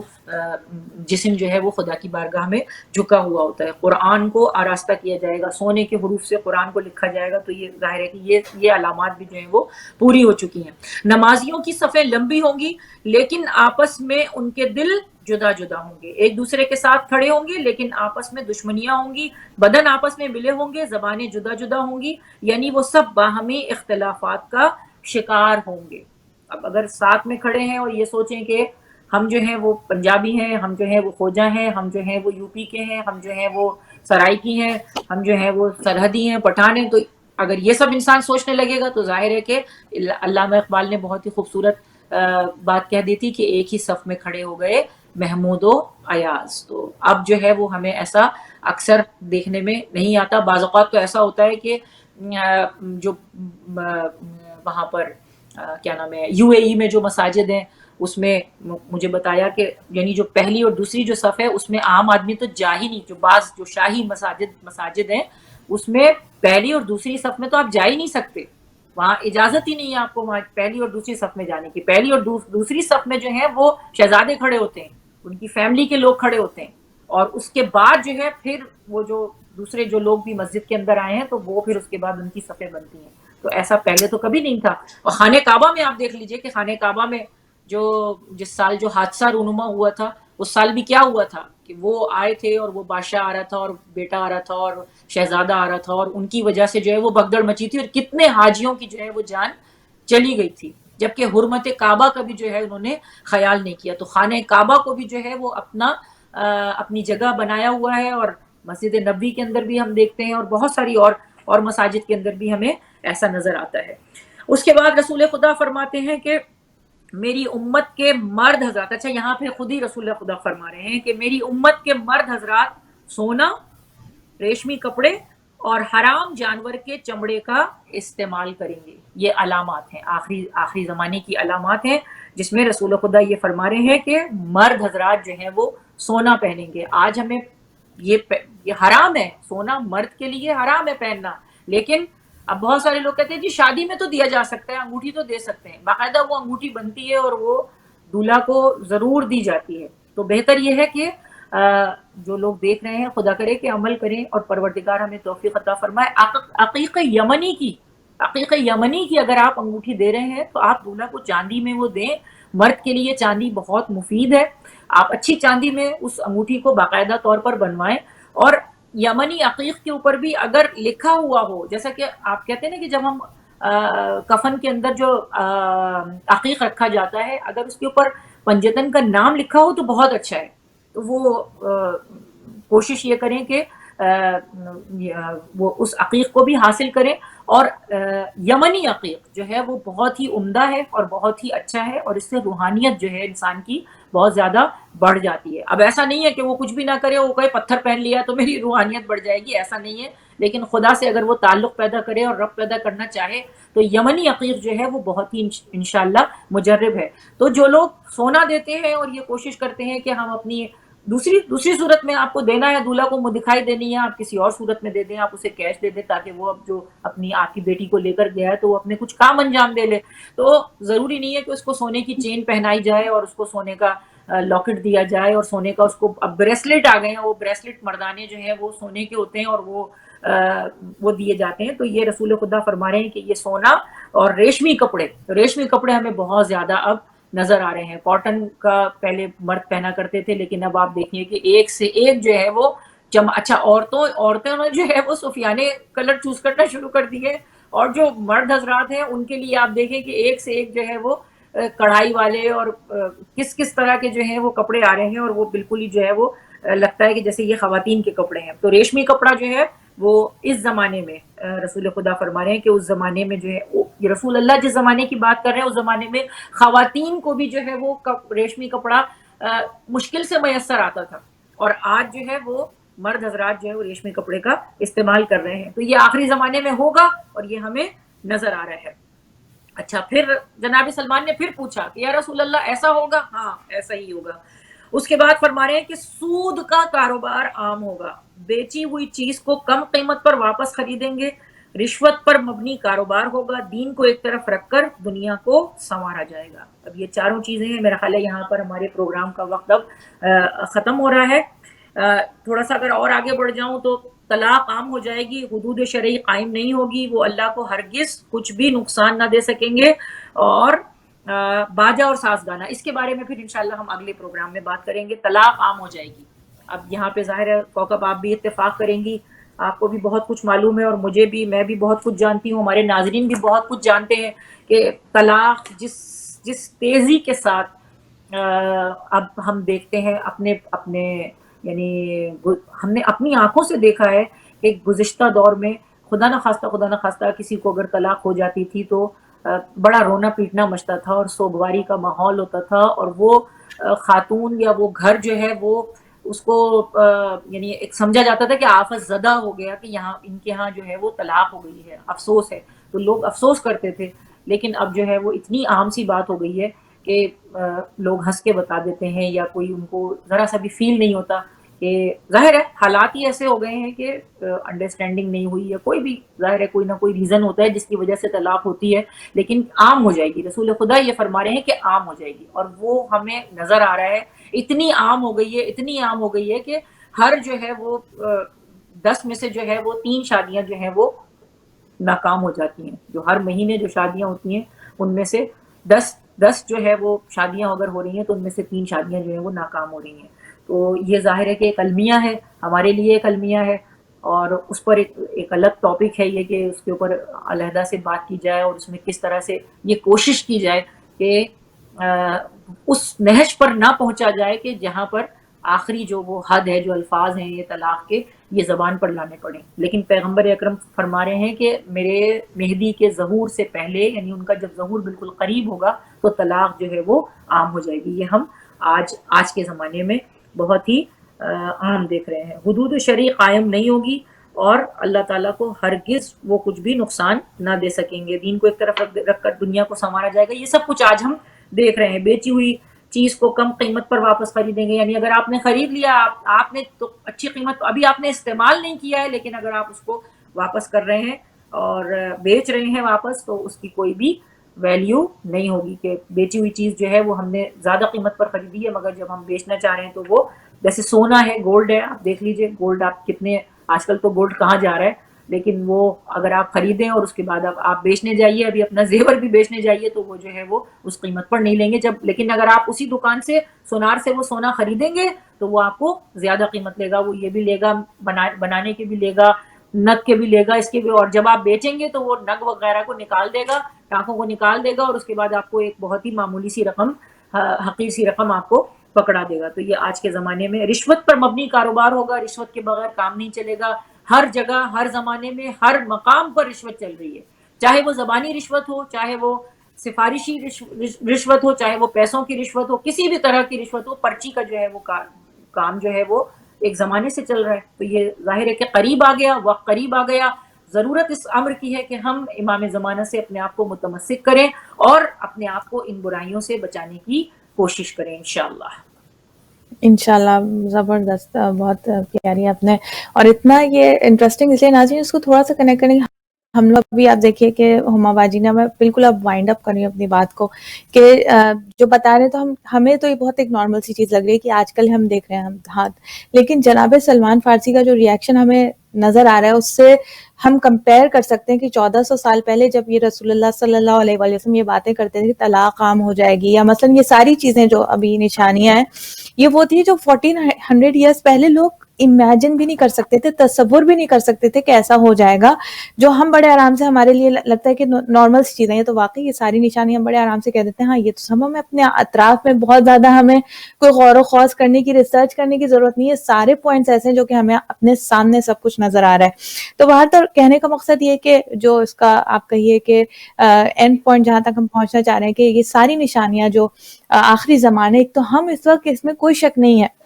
جسم جو ہے وہ خدا کی بارگاہ میں جھکا ہوا ہوتا ہے. قرآن کو آراستہ کیا جائے گا، سونے کے حروف سے قرآن کو لکھا جائے گا. تو یہ ظاہر ہے کہ یہ علامات بھی جو ہیں وہ پوری ہو چکی ہیں. نمازیوں کی صفیں لمبی ہوں گی لیکن آپس میں ان کے دل جدا ہوں گے. ایک دوسرے کے ساتھ کھڑے ہوں گے لیکن آپس میں دشمنیاں ہوں گی، بدن آپس میں ملے ہوں گے، زبانیں جدا ہوں گی، یعنی وہ سب باہمی اختلافات کا شکار ہوں گے. اب اگر ساتھ میں کھڑے ہیں اور یہ سوچیں کہ ہم جو ہیں وہ پنجابی ہیں، ہم جو ہیں وہ کھوجا ہیں، ہم جو ہیں وہ یو پی کے ہیں، ہم جو ہیں وہ سرائکی ہیں، ہم جو ہیں وہ سرحدی ہیں، پٹھان ہیں، تو اگر یہ سب انسان سوچنے لگے گا تو ظاہر ہے کہ علامہ اقبال نے بہت ہی خوبصورت بات کہہ دی تھی کہ ایک ہی صف میں کھڑے ہو گئے محمود و ایاز. تو اب جو ہے وہ ہمیں ایسا اکثر دیکھنے میں نہیں آتا. بعض اوقات تو ایسا ہوتا ہے کہ جو وہاں پر کیا نام ہے یو اے ای میں جو مساجد ہیں اس میں مجھے بتایا کہ یعنی جو پہلی اور دوسری جو صف ہے اس میں عام آدمی تو جا ہی نہیں. جو بعض جو شاہی مساجد ہیں اس میں پہلی اور دوسری صف میں تو آپ جا ہی نہیں سکتے، وہاں اجازت ہی نہیں ہے آپ کو وہاں پہلی اور دوسری صف میں جانے کی. پہلی اور دوسری صف میں جو ہیں وہ شہزادے کھڑے ہوتے ہیں، ان کی فیملی کے لوگ کھڑے ہوتے ہیں، اور اس کے بعد جو ہے پھر وہ جو دوسرے جو لوگ بھی مسجد کے اندر آئے ہیں تو وہ پھر اس کے بعد ان کی صفیں بنتی ہیں. تو ایسا پہلے تو کبھی نہیں تھا. اور خانہ کعبہ میں آپ دیکھ لیجئے کہ خانہ کعبہ میں جس سال جو حادثہ رونما ہوا تھا اس سال بھی کیا ہوا تھا کہ وہ آئے تھے اور وہ بادشاہ آ رہا تھا اور بیٹا آ رہا تھا اور شہزادہ آ رہا تھا اور ان کی وجہ سے جو ہے وہ بھگدڑ مچی تھی اور کتنے حاجیوں کی جو ہے وہ جان چلی گئی تھی، جبکہ حرمت کعبہ کا بھی جو ہے انہوں نے خیال نہیں کیا. تو خانہ کعبہ کو بھی جو ہے وہ اپنی جگہ بنایا ہوا ہے، اور مسجد نبوی کے اندر بھی ہم دیکھتے ہیں اور بہت ساری اور مساجد کے اندر بھی ہمیں ایسا نظر آتا ہے. اس کے بعد رسول خدا فرماتے ہیں کہ میری امت کے مرد حضرات، اچھا یہاں پہ خود ہی رسول خدا فرما رہے ہیں کہ میری امت کے مرد حضرات سونا، ریشمی کپڑے اور حرام جانور کے چمڑے کا استعمال کریں گے. یہ علامات ہیں، آخری زمانے کی علامات ہیں جس میں رسول خدا یہ فرما رہے ہیں کہ مرد حضرات جو ہیں وہ سونا پہنیں گے. آج ہمیں یہ حرام ہے، سونا مرد کے لیے حرام ہے پہننا، لیکن اب بہت سارے لوگ کہتے ہیں جی شادی میں تو دیا جا سکتا ہے، انگوٹھی تو دے سکتے ہیں. باقاعدہ وہ انگوٹھی بنتی ہے اور وہ دولہا کو ضرور دی جاتی ہے. تو بہتر یہ ہے کہ جو لوگ دیکھ رہے ہیں خدا کرے کہ عمل کریں اور پروردگار ہمیں توفیق عطا فرمائے. عقیق یمنی کی اگر آپ انگوٹھی دے رہے ہیں تو آپ دولہا کو چاندی میں وہ دیں. مرد کے لیے چاندی بہت مفید ہے، آپ اچھی چاندی میں اس انگوٹھی کو باقاعدہ طور پر بنوائیں. اور یمنی عقیق کے اوپر بھی اگر لکھا ہوا ہو، جیسا کہ آپ کہتے ہیں نا کہ جب ہم کفن کے اندر جو عقیق رکھا جاتا ہے اگر اس کے اوپر پنجتن کا نام لکھا ہو تو بہت اچھا ہے. تو وہ کوشش یہ کریں کہ وہ اس عقیق کو بھی حاصل کریں. اور یمنی عقیق جو ہے وہ بہت ہی عمدہ ہے اور بہت ہی اچھا ہے، اور اس سے روحانیت جو ہے انسان کی بہت زیادہ بڑھ جاتی ہے. اب ایسا نہیں ہے کہ وہ کچھ بھی نہ کرے، وہ کوئی پتھر پہن لیا تو میری روحانیت بڑھ جائے گی، ایسا نہیں ہے. لیکن خدا سے اگر وہ تعلق پیدا کرے اور رب پیدا کرنا چاہے تو یمنی عقیق جو ہے وہ بہت ہی انشاءاللہ مجرب ہے. تو جو لوگ سونا دیتے ہیں اور یہ کوشش کرتے ہیں کہ ہم اپنی دوسری صورت میں آپ کو دینا ہے، دولہا کو دکھائی دینی ہے، آپ کسی اور صورت میں دے دیں، آپ اسے کیش دے دیں تاکہ وہ اب جو اپنی آپ کی بیٹی کو لے کر گیا ہے تو وہ اپنے کچھ کام انجام دے لے. تو ضروری نہیں ہے کہ اس کو سونے کی چین پہنائی جائے اور اس کو سونے کا لاکٹ دیا جائے اور سونے کا اس کو اب بریسلیٹ آ گئے ہیں، وہ بریسلیٹ مردانے جو ہیں وہ سونے کے ہوتے ہیں اور وہ دیے جاتے ہیں. تو یہ رسول خدا فرما رہے ہیں کہ یہ سونا اور ریشمی کپڑے ہمیں بہت زیادہ اب نظر آ رہے ہیں. کاٹن کا پہلے مرد پہنا کرتے تھے، لیکن اب آپ دیکھیے کہ ایک سے ایک جو ہے وہ اچھا عورتوں نے جو ہے وہ صوفیانے کلر چوز کرنا شروع کر دیے، اور جو مرد حضرات ہیں ان کے لیے آپ دیکھیں کہ ایک سے ایک جو ہے وہ کڑھائی والے اور کس طرح کے جو ہیں وہ کپڑے آ رہے ہیں، اور وہ بالکل ہی جو ہے وہ لگتا ہے کہ جیسے یہ خواتین کے کپڑے ہیں. تو ریشمی کپڑا جو ہے وہ اس زمانے میں رسول خدا فرما رہے ہیں کہ اس زمانے میں جو ہے یہ رسول اللہ جس زمانے کی بات کر رہے ہیں اس زمانے میں خواتین کو بھی جو ہے وہ ریشمی کپڑا مشکل سے میسر آتا تھا، اور آج جو ہے وہ مرد حضرات جو ہے وہ ریشمی کپڑے کا استعمال کر رہے ہیں. تو یہ آخری زمانے میں ہوگا اور یہ ہمیں نظر آ رہا ہے. اچھا، پھر جناب سلمان نے پھر پوچھا کہ یا رسول اللہ ایسا ہوگا؟ ہاں ایسا ہی ہوگا. اس کے بعد فرما رہے ہیں کہ سود کا کاروبار عام ہوگا، بیچی ہوئی چیز کو کم قیمت پر واپس خریدیں گے، رشوت پر مبنی کاروبار ہوگا، دین کو ایک طرف رکھ کر دنیا کو سنوارا جائے گا. اب یہ چاروں چیزیں ہیں. میرا خیال ہے یہاں پر ہمارے پروگرام کا وقت اب ختم ہو رہا ہے. تھوڑا سا اگر اور آگے بڑھ جاؤں تو طلاق عام ہو جائے گی، حدود شرعی قائم نہیں ہوگی، وہ اللہ کو ہرگز کچھ بھی نقصان نہ دے سکیں گے. اور باجا اور سازگانا، اس کے بارے میں پھر انشاءاللہ ہم اگلے پروگرام میں بات کریں گے. طلاق عام ہو جائے گی. اب یہاں پہ ظاہر ہے کوکب آپ بھی اتفاق کریں گی، آپ کو بھی بہت کچھ معلوم ہے اور مجھے بھی، میں بھی بہت کچھ جانتی ہوں، ہمارے ناظرین بھی بہت کچھ جانتے ہیں کہ طلاق جس تیزی کے ساتھ اب ہم دیکھتے ہیں اپنے یعنی ہم نے اپنی آنکھوں سے دیکھا ہے کہ گزشتہ دور میں خدا نہ خواستہ کسی کو اگر طلاق ہو جاتی تھی تو بڑا رونا پیٹنا مچتا تھا اور سوگواری کا ماحول ہوتا تھا، اور وہ خاتون یا وہ گھر جو ہے وہ اس کو یعنی ایک سمجھا جاتا تھا کہ آفت زدہ ہو گیا کہ یہاں ان کے ہاں جو ہے وہ طلاق ہو گئی ہے، افسوس ہے. تو لوگ افسوس کرتے تھے، لیکن اب جو ہے وہ اتنی عام سی بات ہو گئی ہے کہ لوگ ہنس کے بتا دیتے ہیں، یا کوئی ان کو ذرا سا بھی فیل نہیں ہوتا. کہ ظاہر ہے حالات ہی ایسے ہو گئے ہیں کہ انڈرسٹینڈنگ نہیں ہوئی، یا کوئی بھی ظاہر ہے کوئی نہ کوئی ریزن ہوتا ہے جس کی وجہ سے طلاق ہوتی ہے، لیکن عام ہو جائے گی. رسول خدا یہ فرما رہے ہیں کہ عام ہو جائے گی، اور وہ ہمیں نظر آ رہا ہے. اتنی عام ہو گئی ہے کہ ہر جو ہے وہ 10 میں سے جو ہے وہ 3 شادیاں جو ہیں وہ ناکام ہو جاتی ہیں. جو ہر مہینے جو شادیاں ہوتی ہیں ان میں سے 10 جو ہے وہ شادیاں اگر ہو رہی ہیں تو ان میں سے 3 شادیاں جو ہیں وہ ناکام ہو رہی ہیں. تو یہ ظاہر ہے کہ ایک المیہ ہے، ہمارے لیے ایک المیہ ہے، اور اس پر ایک الگ ٹاپک ہے یہ کہ اس کے اوپر علیحدہ سے بات کی جائے، اور اس میں کس طرح سے یہ کوشش کی جائے کہ اس نہج پر نہ پہنچا جائے کہ جہاں پر آخری جو وہ حد ہے، جو الفاظ ہیں یہ طلاق کے، یہ زبان پر لانے پڑیں. لیکن پیغمبر اکرم فرما رہے ہیں کہ میرے مہدی کے ظہور سے پہلے، یعنی ان کا جب ظہور بالکل قریب ہوگا تو طلاق جو ہے وہ عام ہو جائے گی. یہ ہم آج کے زمانے میں بہت ہی عام دیکھ رہے ہیں. حدود شرعی قائم نہیں ہوگی، اور اللہ تعالیٰ کو ہرگز وہ کچھ بھی نقصان نہ دے سکیں گے. دین کو ایک طرف رکھ کر دنیا کو سنوارا جائے گا. یہ سب کچھ آج ہم دیکھ رہے ہیں. بیچی ہوئی چیز کو کم قیمت پر واپس خریدیں گے، یعنی اگر آپ نے خرید لیا، آپ نے تو اچھی قیمت، ابھی آپ نے استعمال نہیں کیا ہے، لیکن اگر آپ اس کو واپس کر رہے ہیں اور بیچ رہے ہیں واپس، تو اس کی کوئی بھی ویلیو نہیں ہوگی. کہ بیچی ہوئی چیز جو ہے وہ ہم نے زیادہ قیمت پر خریدی ہے، مگر جب ہم بیچنا چاہ رہے ہیں تو وہ جیسے سونا ہے، گولڈ ہے، آپ دیکھ لیجئے گولڈ آپ کتنے، آج کل تو گولڈ کہاں جا رہا ہے، لیکن وہ اگر آپ خریدیں اور اس کے بعد آپ بیچنے جائیے، ابھی اپنا زیور بھی بیچنے جائیے، تو وہ جو ہے وہ اس قیمت پر نہیں لیں گے. لیکن اگر آپ اسی دکان سے سونار سے وہ سونا خریدیں گے تو وہ آپ کو زیادہ قیمت لے گا. وہ یہ بھی لے گا، بنانے کے بھی لے گا، نگ کے بھی لے گا، اس کے بھی، اور جب آپ بیچیں گے تو وہ نگ وغیرہ کو نکال دے گا، ٹانکوں کو نکال دے گا، اور اس کے بعد آپ کو ایک بہت ہی معمولی سی رقم، حقیر سی رقم آپ کو پکڑا دے گا. تو یہ آج کے زمانے میں رشوت پر مبنی کاروبار ہوگا. رشوت کے بغیر کام نہیں چلے گا. ہر جگہ، ہر زمانے میں، ہر مقام پر رشوت چل رہی ہے، چاہے وہ زبانی رشوت ہو، چاہے وہ سفارشی رشوت ہو، چاہے وہ پیسوں کی رشوت ہو، کسی بھی طرح کی رشوت ہو. پرچی کا جو ہے وہ کام جو ہے وہ ایک زمانے سے چل رہا ہے. تو یہ ظاہر ہے کہ قریب آ گیا، وقت قریب آ گیا. ضرورت اس امر کی ہے کہ ہم امام زمانہ سے اپنے آپ کو متمسک کریں اور اپنے آپ کو ان برائیوں سے بچانے کی کوشش کریں انشاءاللہ. انشاءاللہ. زبردست، بہت پیاری آپ نے، اور اتنا یہ انٹرسٹنگ، اس لیے ناظرین اس کو تھوڑا سا کنیکٹ کریں. ہم لوگ بھی آپ دیکھیے کہ ہما باجی نے، میں بالکل اب وائنڈ اپ کر رہی ہوں اپنی بات کو، کہ جو بتا رہے تو ہمیں تو یہ بہت ایک نارمل سی چیز لگ رہی ہے کہ آج کل ہم دیکھ رہے ہیں ہم ہاتھ، لیکن جناب سلمان فارسی کا جو ریاکشن ہمیں نظر آ رہا ہے اس سے ہم کمپیئر کر سکتے ہیں کہ 1400 سال پہلے جب یہ رسول اللہ صلی اللہ علیہ وآلہ وسلم یہ باتیں کرتے تھے کہ طلاق عام ہو جائے گی، یا مثلا یہ ساری چیزیں جو ابھی نشانیاں ہیں یہ وہ تھی جو 1400 ایئرس پہلے لوگ امیجن بھی نہیں کر سکتے تھے، تصور بھی نہیں کر سکتے تھے کہ ایسا ہو جائے گا، جو ہم بڑے آرام سے ہمارے لیے لگتا ہے کہ نارمل سی چیزیں ہیں۔ تو واقعی یہ ساری نشانیاں ہم بڑے آرام سے کہہ دیتے ہیں ہاں یہ تو ہمیں اپنے اطراف میں بہت زیادہ ہمیں کوئی غور و خوض کرنے کی، ریسرچ کرنے کی ضرورت نہیں ہے، سارے پوائنٹس ایسے ہیں جو کہ ہمیں اپنے سامنے سب کچھ نظر آ رہا ہے۔ تو باہر تو کہنے کا مقصد یہ کہ جو اس کا آپ کہیے کہ اینڈ پوائنٹ جہاں تک ہم پہنچنا چاہ رہے ہیں کہ یہ ساری نشانیاں جو آخری زمانے، ایک تو ہم اس وقت اس میں کوئی شک نہیں ہے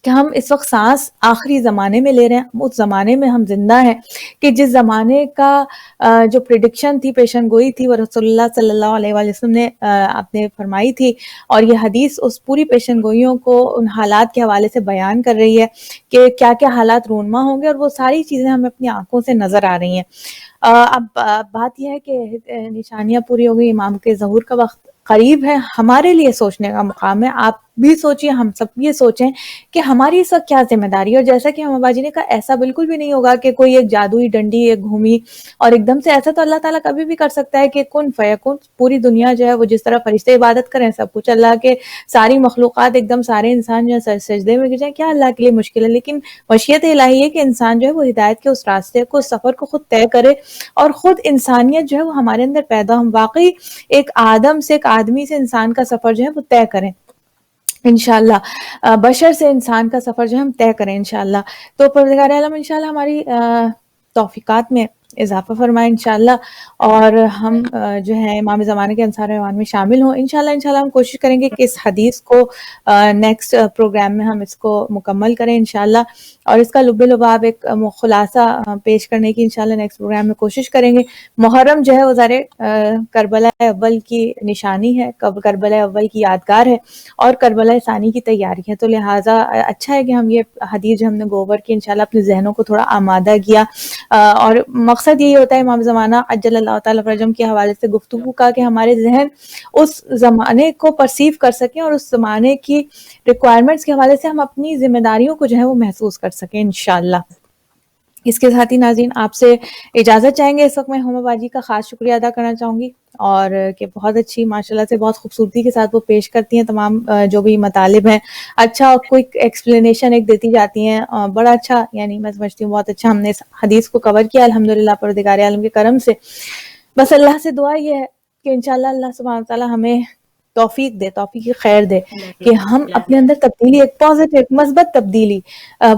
کہ ہم اس وقت سانس آخری زمانے میں لے رہے ہیں، اس زمانے میں ہم زندہ ہیں کہ جس زمانے کا جو پریڈکشن تھی، پیشن گوئی تھی، وہ رسول اللہ صلی اللہ علیہ وآلہ وسلم نے آپ نے فرمائی تھی، اور یہ حدیث اس پوری پیشن گوئیوں کو ان حالات کے حوالے سے بیان کر رہی ہے کہ کیا کیا حالات رونما ہوں گے، اور وہ ساری چیزیں ہمیں اپنی آنکھوں سے نظر آ رہی ہیں۔ اب بات یہ ہے کہ نشانیاں پوری ہو گئی، امام کے ظہور کا وقت قریب ہے، ہمارے لیے سوچنے کا مقام ہے۔ آپ بھی سوچئے، ہم سب یہ سوچیں کہ ہماری اس وقت کیا ذمہ داری ہے، اور جیسا کہ ہم اباجی نے کہا ایسا بالکل بھی نہیں ہوگا کہ کوئی ایک جادوئی ڈنڈی ایک گھومی اور ایک دم سے، ایسا تو اللہ تعالیٰ کبھی بھی کر سکتا ہے کہ کن فیکون، پوری دنیا جو ہے وہ جس طرح فرشتے عبادت کریں سب کچھ اللہ کے، ساری مخلوقات ایک دم سارے انسان جو ہے سجدے میں گر جائیں، کیا اللہ کے لیے مشکل ہے؟ لیکن مشیت الہی ہے کہ انسان جو ہے وہ ہدایت کے اس راستے کو، سفر کو خود طے کرے، اور خود انسانیت جو ہے وہ ہمارے اندر پیدا ہم واقعی ایک آدم سے، ایک آدمی سے انسان کا سفر جو ہے وہ طے کریں انشاءاللہ، بشر سے انسان کا سفر جو ہم طے کریں انشاءاللہ۔ تو پروردگار عالم انشاءاللہ ہماری توفیقات میں اضافہ فرمائے انشاءاللہ، اور ہم جو ہے امام زمانے کے انصار ایوان میں شامل ہوں انشاءاللہ ہم کوشش کریں گے کہ اس حدیث کو نیکسٹ پروگرام میں ہم اس کو مکمل کریں انشاءاللہ، اور اس کا لب لباب ایک خلاصہ پیش کرنے کی انشاءاللہ نیکسٹ پروگرام میں کوشش کریں گے۔ محرم جو ہے وہ ذرے کربلا اول کی نشانی ہے، کربلا اول کی یادگار ہے، اور کربلا ثانی کی تیاری ہے، تو لہٰذا اچھا ہے کہ ہم یہ حدیث جو ہم نے گوبر کی انشاءاللہ اپنے ذہنوں کو تھوڑا آمادہ کیا، اور مقصد یہی ہوتا ہے امام زمانہ عجل اللہ تعالیٰ فرجم کے حوالے سے گفتگو کا کہ ہمارے ذہن اس زمانے کو پرسیو کر سکیں، اور اس زمانے کی ریکوائرمنٹس کے حوالے سے ہم اپنی ذمہ داریوں کو جو ہے وہ محسوس کر سکیں انشاءاللہ۔ اس کے ساتھ ہی ناظرین آپ سے اجازت چاہیں گے، اس وقت میں ہما باجی کا خاص شکریہ ادا کرنا چاہوں گی، اور کہ بہت اچھی ماشاءاللہ سے بہت خوبصورتی کے ساتھ وہ پیش کرتی ہیں تمام جو بھی مطالب ہیں، اچھا کوئک ایکسپلینیشن ایک دیتی جاتی ہیں، بڑا اچھا، یعنی میں سمجھتی ہوں بہت اچھا ہم نے اس حدیث کو کور کیا الحمدللہ پروردگار عالم کے کرم سے۔ بس اللہ سے دعا یہ ہے کہ انشاءاللہ اللہ سبحانہ وتعالیٰ ہمیں توفیق دے، توفیق کی خیر دے کہ ہم اپنے اندر تبدیلی، ایک پازیٹیو، ایک مثبت تبدیلی،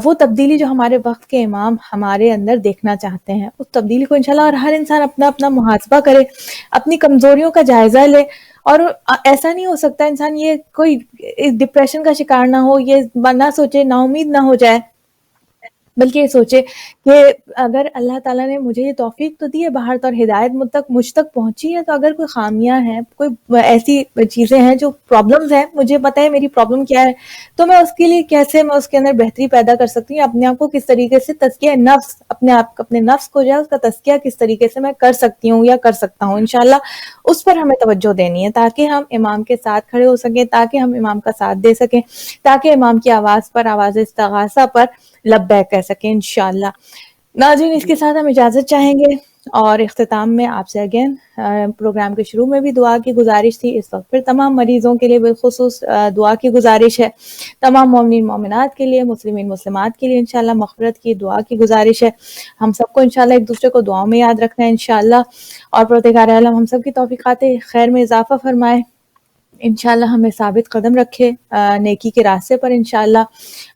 وہ تبدیلی جو ہمارے وقت کے امام ہمارے اندر دیکھنا چاہتے ہیں، اس تبدیلی کو انشاءاللہ، اور ہر انسان اپنا اپنا محاسبہ کرے، اپنی کمزوریوں کا جائزہ لے، اور ایسا نہیں ہو سکتا انسان یہ کوئی ڈپریشن کا شکار نہ ہو، یہ نہ سوچے، نا امید نہ ہو جائے، بلکہ یہ سوچے کہ اگر اللہ تعالیٰ نے مجھے یہ توفیق تو دی ہے باہر تو، اور ہدایت مجھ تک پہنچی ہے، تو اگر کوئی خامیاں ہیں، کوئی ایسی چیزیں ہیں جو پرابلمز ہیں، مجھے پتہ ہے میری پرابلم کیا ہے، تو میں اس کے لیے کیسے میں اس کے اندر بہتری پیدا کر سکتی ہوں، اپنے آپ کو کس طریقے سے تزکیہ نفس، اپنے نفس کو جو ہے اس کا تزکیہ کس طریقے سے میں کر سکتی ہوں یا کر سکتا ہوں انشاءاللہ، اس پر ہمیں توجہ دینی ہے، تاکہ ہم امام کے ساتھ کھڑے ہو سکیں، تاکہ ہم امام کا ساتھ دے سکیں، تاکہ امام کی آواز پر، آواز استغاثہ پر لبیک کہہ سکیں انشاءاللہ۔ ناظرین اس کے ساتھ ہم اجازت چاہیں گے، اور اختتام میں آپ سے اگین پروگرام کے شروع میں بھی دعا کی گزارش تھی، اس وقت پھر تمام مریضوں کے لیے بالخصوص دعا کی گزارش ہے، تمام مومنین مومنات کے لیے، مسلمین مسلمات کے لیے انشاءاللہ مغفرت کی دعا کی گزارش ہے، ہم سب کو انشاءاللہ ایک دوسرے کو دعاؤں میں یاد رکھنا ہے انشاءاللہ، اور پروردگار عالم ہم سب کی توفیقات خیر میں اضافہ فرمائے انشاءاللہ، ہمیں ثابت قدم رکھے نیکی کے راستے پر انشاءاللہ،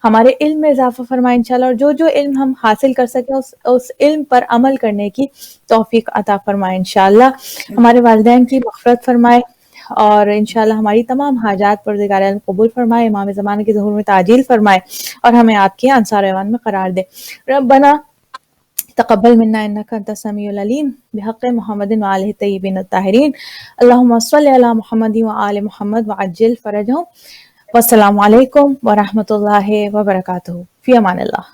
ہمارے علم میں اضافہ فرمائے انشاءاللہ، اور جو علم ہم حاصل کر سکیں اس علم پر عمل کرنے کی توفیق عطا فرمائے انشاءاللہ، ہمارے والدین کی مغفرت فرمائے، اور انشاءاللہ ہماری تمام حاجات پروردگار عالم قبول فرمائے، امام زمانے کے ظہور میں تعجیل فرمائے، اور ہمیں آپ کے انصار ایوان میں قرار دے۔ ربنا تقبل منا انك انت السميع العليم بحق محمد وآلہ الطیبین الطاہرین، اللہم صل علی محمد وآل محمد وعجل فرجهم، والسلام علیکم ورحمۃ اللہ وبرکاتہ، فی امان اللہ۔